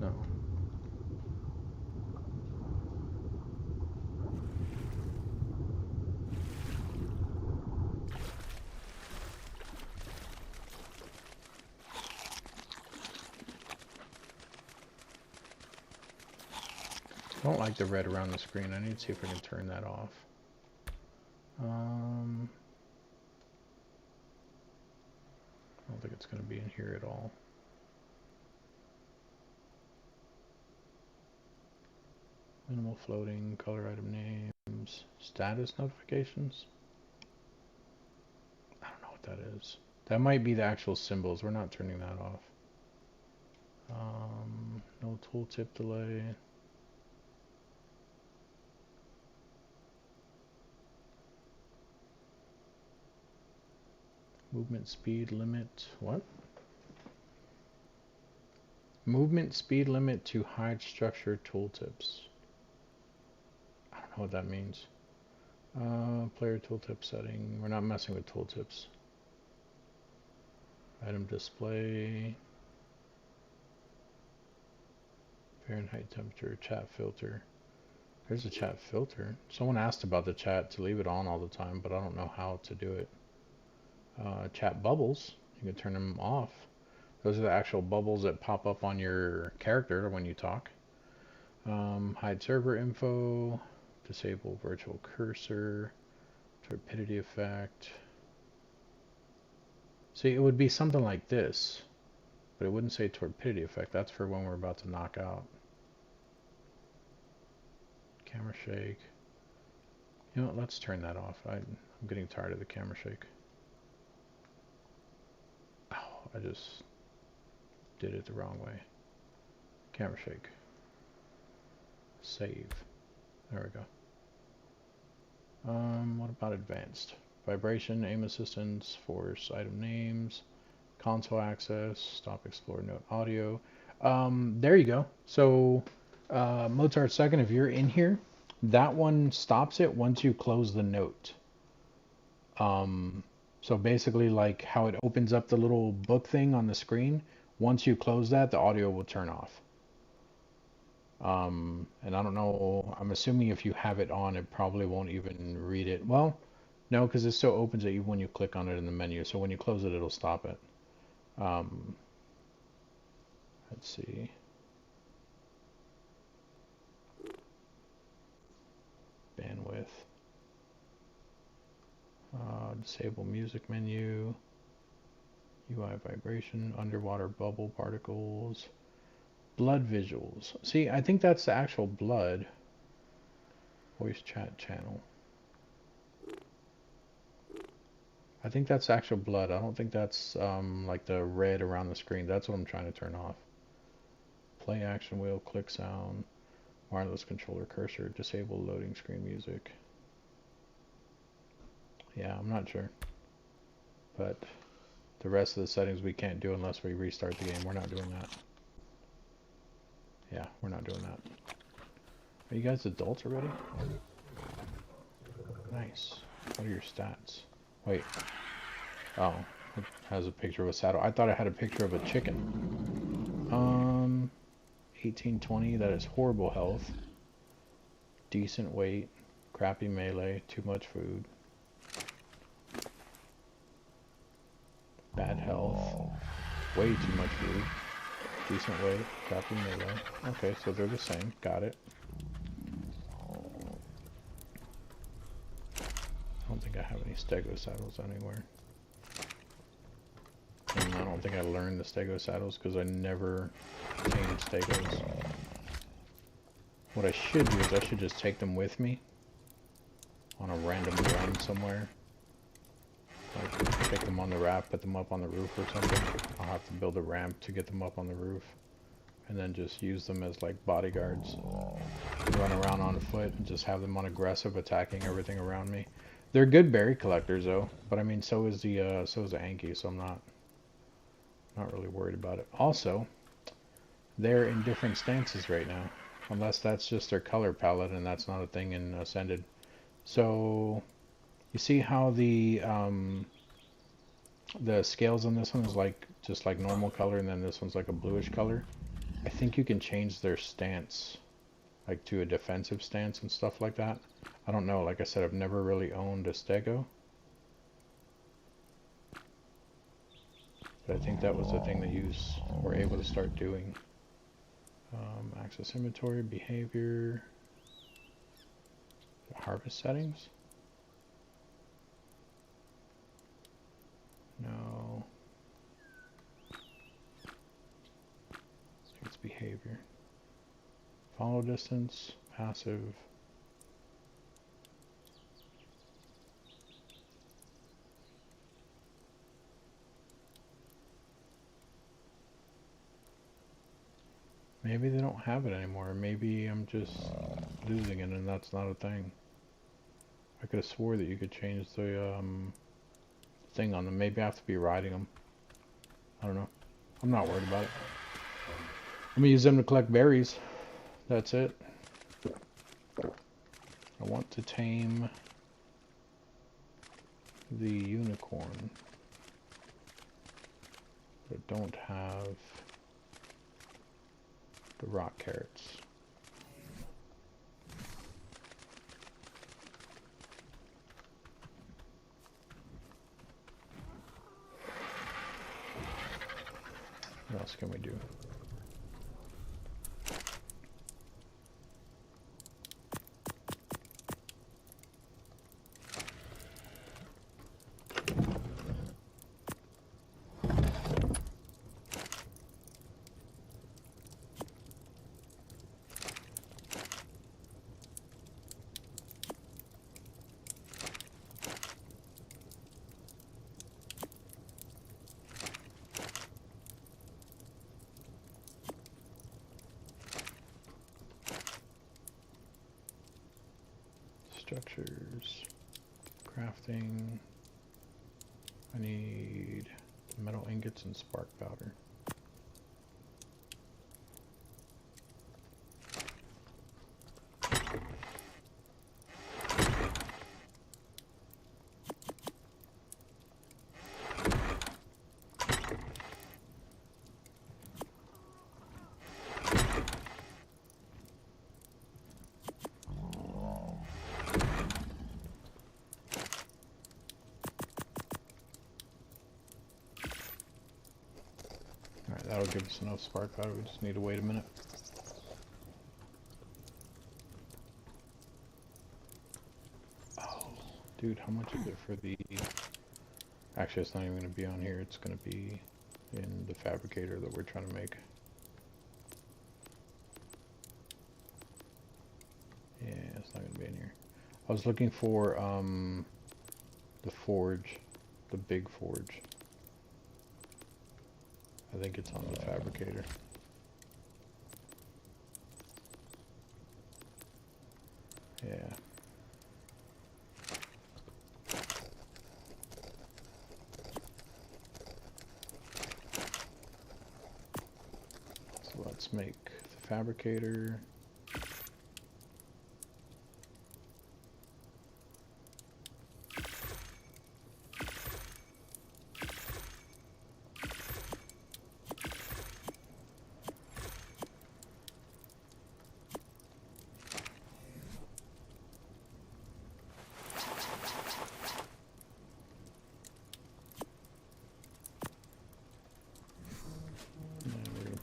No. I don't like the red around the screen. I need to see if I can turn that off. I don't think it's going to be in here at all. Minimal floating, color item names, status notifications. I don't know what that is. That might be the actual symbols. We're not turning that off. No tooltip delay. Movement speed limit. What? Movement speed limit to hide structure tooltips. I don't know what that means. Player tooltip setting. We're not messing with tooltips. Item display. Fahrenheit temperature. Chat filter. There's a chat filter. Someone asked about the chat to leave it on all the time, but I don't know how to do it. Chat bubbles. You can turn them off. Those are the actual bubbles that pop up on your character when you talk. Hide server info, disable virtual cursor, torpidity effect. See, it would be something like this, but it wouldn't say torpidity effect. That's for when we're about to knock out. Camera shake. You know what, let's turn that off. I'm getting tired of the camera shake. Oh, I just did it the wrong way. Camera shake. Save. There we go. What about advanced? Vibration, aim assistance, force item names, console access, stop, explore, note, audio. There you go. So, Mozart second, if you're in here, that one stops it once you close the note. So basically, like how it opens up the little book thing on the screen, once you close that, the audio will turn off. And I don't know, I'm assuming if you have it on, it probably won't even read it. Well, no, because it still opens it when you click on it in the menu. So when you close it, it'll stop it. Let's see. Bandwidth. Disable music menu. UI vibration, underwater bubble particles. Blood visuals. See, I think that's the actual blood. Voice chat channel. I think that's actual blood. I don't think that's like the red around the screen. That's what I'm trying to turn off. Play action wheel, click sound, wireless controller cursor, disable loading screen music. Yeah, I'm not sure. But the rest of the settings we can't do unless we restart the game. We're not doing that. Yeah, we're not doing that. Are you guys adults already? Nice. What are your stats? Wait. Oh, it has a picture of a saddle. I thought it had a picture of a chicken. 1820, that is horrible health. Decent weight. Crappy melee. Too much food. Bad health. Way too much food. Decent weight. Crappy melee. Okay, so they're the same. Got it. I don't think I have any stego saddles anywhere. And I don't think I learned the stego saddles because I never tamed stegos. What I should do is I should just take them with me on a random run somewhere. Like take them on the raft, put them up on the roof or something. I'll have to build a ramp to get them up on the roof. And then just use them as like bodyguards. Run around on foot and just have them on aggressive, attacking everything around me. They're good berry collectors though, but I mean so is the Anki, so I'm not really worried about it. Also, they're in different stances right now. Unless that's just their color palette and that's not a thing in Ascended. So you see how the scales on this one is like just like normal color, and then this one's like a bluish color. I think you can change their stance like to a defensive stance and stuff like that. I don't know, like I said, I've never really owned a stego. But I think that was the thing that you were able to start doing. Access inventory, behavior, harvest settings. No. It's behavior. Follow distance, passive. Maybe they don't have it anymore. Maybe I'm just losing it and that's not a thing. I could have swore that you could change the thing on them. Maybe I have to be riding them. I don't know. I'm not worried about it. I'm gonna use them to collect berries. That's it. I want to tame the unicorn. But don't have the rock carrots. else can we do? Structures, crafting. I need metal ingots and spark powder. Alright, that'll give us enough spark powder. We just need to wait a minute. Oh, dude, how much is it for the... Actually, it's not even going to be on here. It's going to be in the fabricator that we're trying to make. Yeah, it's not going to be in here. I was looking for the forge, the big forge. I think it's on the fabricator. Yeah. So let's make the fabricator.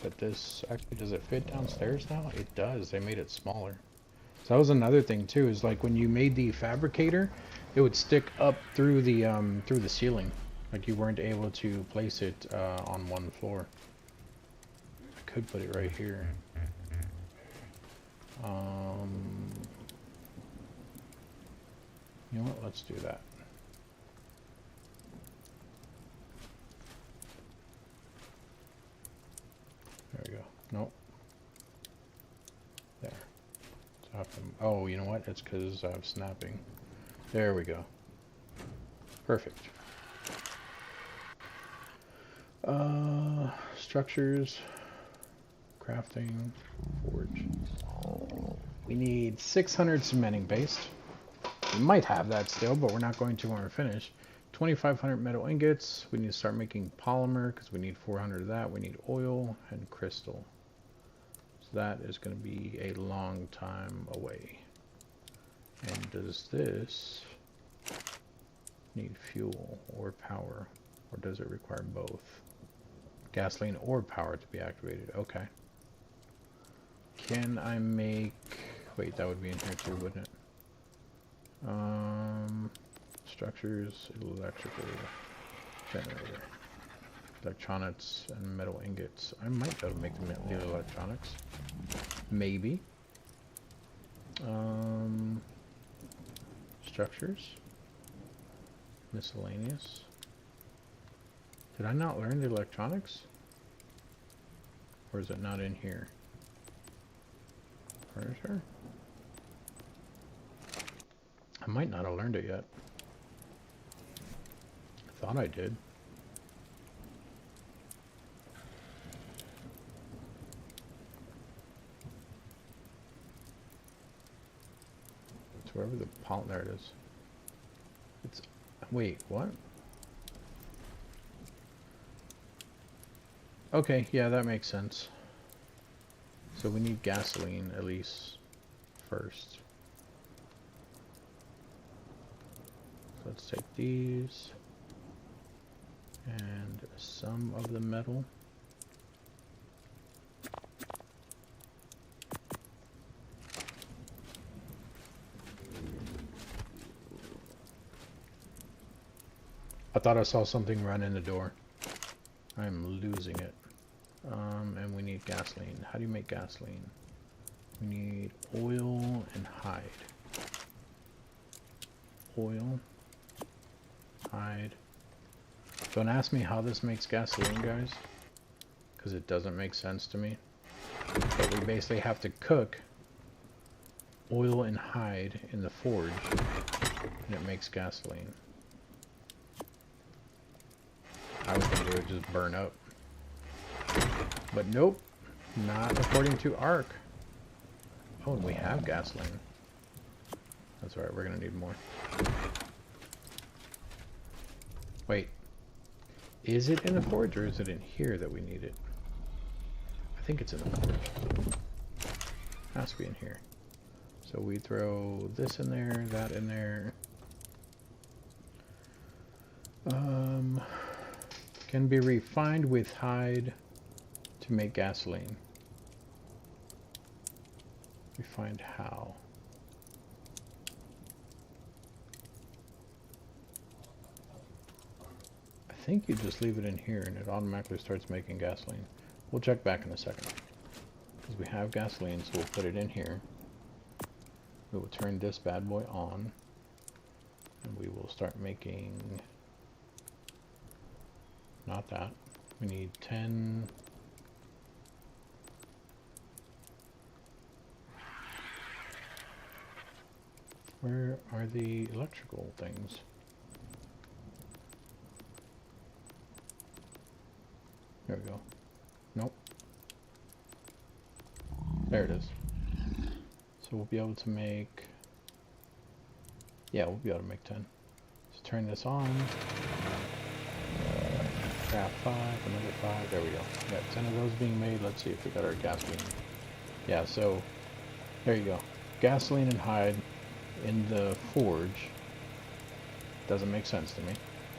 But this actually, does it fit downstairs now? It does. They made it smaller. So that was another thing too, is like when you made the fabricator, it would stick up through the ceiling. Like you weren't able to place it on one floor. I could put it right here. You know what? Let's do that. There we go. Nope. There. Oh, you know what? It's because I'm snapping. There we go. Perfect. Structures, crafting, forge. We need 600 cementing paste. We might have that still, but we're not going to when we're finished. 2,500 metal ingots. We need to start making polymer because we need 400 of that. We need oil and crystal. So that is going to be a long time away. And does this need fuel or power? Or does it require both? Gasoline or power to be activated. Okay. Can I make... Wait, that would be in here too, wouldn't it? Structures, electrical generator, electronics, and metal ingots. I might be able to make the electronics. Maybe. Structures. Miscellaneous. Did I not learn the electronics? Or is it not in here? Furniture? I might not have learned it yet. I thought I did. It's wherever the there it is. It's... Wait, what? Okay, yeah, that makes sense. So we need gasoline, at least, first. So let's take these. And some of the metal. I thought I saw something run in the door. I'm losing it. And we need gasoline. How do you make gasoline? We need oil and hide. Oil, hide. Don't ask me how this makes gasoline, guys, because it doesn't make sense to me. But we basically have to cook oil and hide in the forge, and it makes gasoline. I was gonna do it just burn up. But nope, not according to ARK. Oh, and we have gasoline. That's right, we're gonna need more. Wait, is it in the forge or is it in here that we need it? I think it's in the forge. Has to be in here. So we throw this in there, that in there. Can be refined with hide to make gasoline. Refined how? I think you just leave it in here and it automatically starts making gasoline. We'll check back in a second. Because we have gasoline, so we'll put it in here. We will turn this bad boy on. And we will start making... Not that. We need 10... Where are the electrical things? There we go. Nope. There it is. So we'll be able to make... Yeah, we'll be able to make 10. Let's turn this on. Craft 5, another 5. There we go. We got 10 of those being made. Let's see if we got our gasoline. Yeah, so there you go. Gasoline and hide in the forge. Doesn't make sense to me,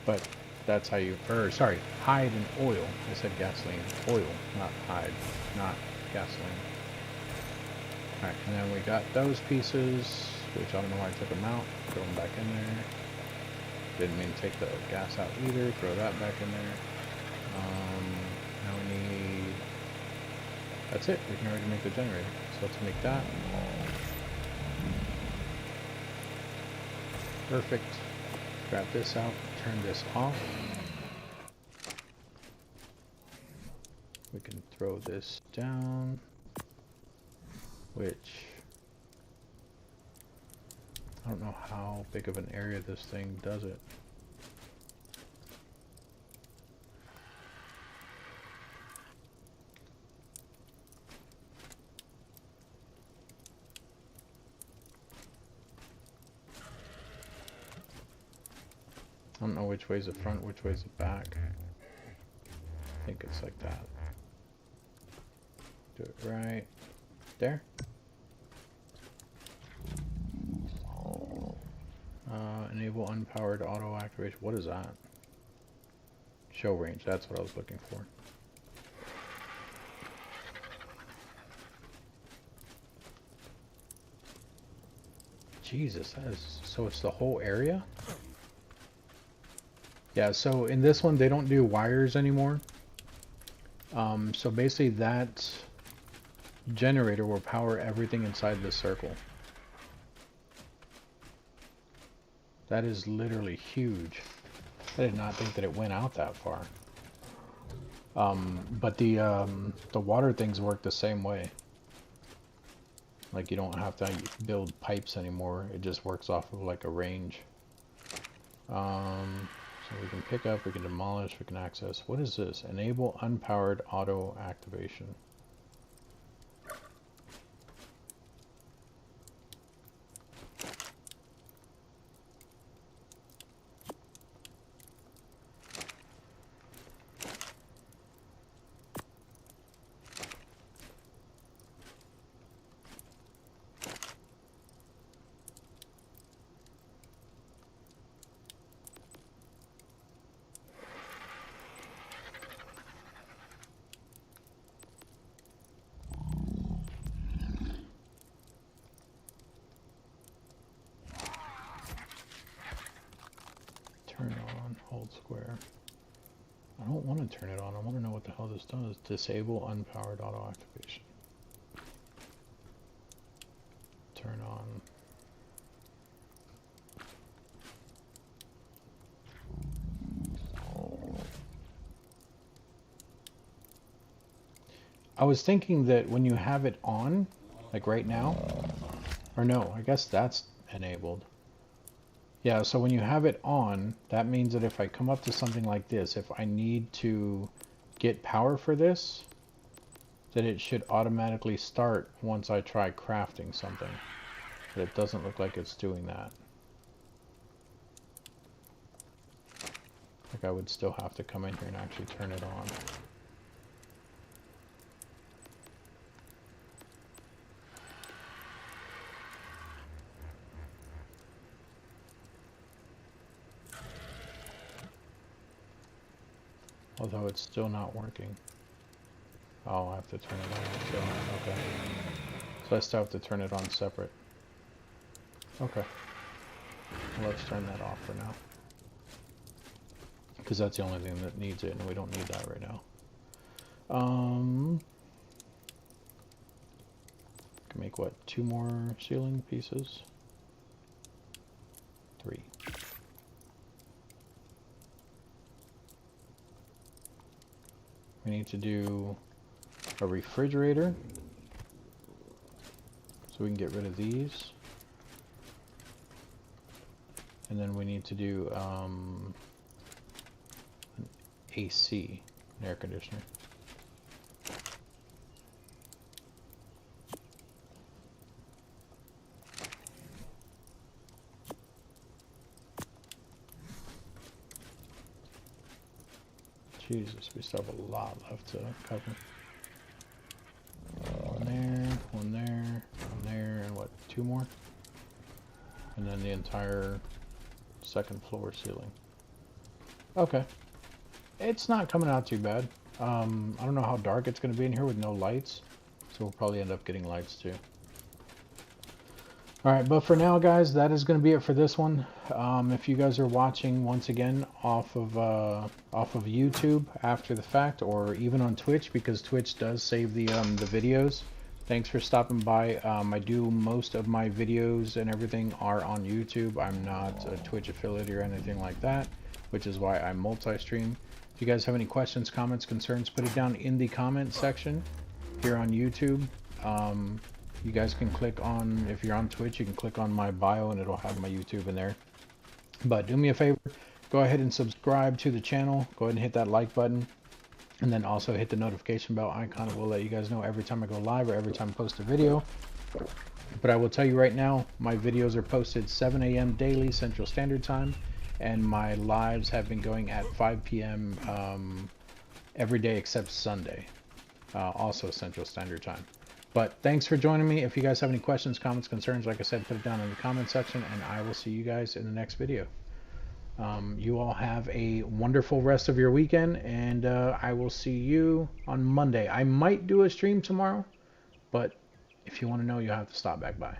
but that's how you, or sorry, hide and oil. I said gasoline. Oil, not hide, not gasoline. Alright, and then we got those pieces, which I don't know why I took them out. Throw them back in there. Didn't mean to take the gas out either. Throw that back in there. Now we need... That's it. We can already make the generator. So let's make that. Perfect. Grab this out. Turn this off. We can throw this down. Which... I don't know how big of an area this thing does it. I don't know which way's the front, which way's the back. I think it's like that. Do it right there. Enable unpowered auto activation. What is that? Show range. That's what I was looking for. Jesus, that is, so it's the whole area? Yeah, so in this one they don't do wires anymore. So basically that generator will power everything inside this circle. That is literally huge. I did not think that it went out that far. But the water things work the same way. Like you don't have to build pipes anymore. It just works off of like a range. So we can pick up, we can demolish, we can access. What is this? Enable unpowered auto activation. hold square. I don't want to turn it on. I want to know what the hell this does. Disable unpowered auto activation. Turn on. I was thinking that when you have it on, like right now, or no, I guess that's enabled. Yeah, so when you have it on, that means that if I come up to something like this, if I need to get power for this, that it should automatically start once I try crafting something. But it doesn't look like it's doing that. Like I would still have to come in here and actually turn it on. Although it's still not working. Oh, I have to turn it on. So, okay. So I still have to turn it on separate. Okay. Well, let's turn that off for now. Because that's the only thing that needs it, and we don't need that right now. Can make what? 2 more ceiling pieces? 3. We need to do a refrigerator, so we can get rid of these. And then we need to do an AC, an air conditioner. Jesus, we still have a lot left to cover. One there, one there, one there, and what, 2 more? And then the entire 2nd floor ceiling. Okay. It's not coming out too bad. I don't know how dark it's going to be in here with no lights. So we'll probably end up getting lights too. Alright, but for now, guys, that is going to be it for this one. If you guys are watching, once again, off of YouTube after the fact, or even on Twitch, because Twitch does save the videos, thanks for stopping by. I do most of my videos and everything are on YouTube. I'm not a Twitch affiliate or anything like that, which is why I multi-stream. If you guys have any questions, comments, concerns, put it down in the comment section here on YouTube. You guys can click on, if you're on Twitch, you can click on my bio and it'll have my YouTube in there. But do me a favor, go ahead and subscribe to the channel. Go ahead and hit that like button. And then also hit the notification bell icon. It will let you guys know every time I go live or every time I post a video. But I will tell you right now, my videos are posted 7 a.m. daily Central Standard Time. And my lives have been going at 5 p.m. Every day except Sunday. Also Central Standard Time. But thanks for joining me. If you guys have any questions, comments, concerns, like I said, put it down in the comment section, and I will see you guys in the next video. You all have a wonderful rest of your weekend, and I will see you on Monday. I might do a stream tomorrow, but if you want to know, you'll have to stop back by.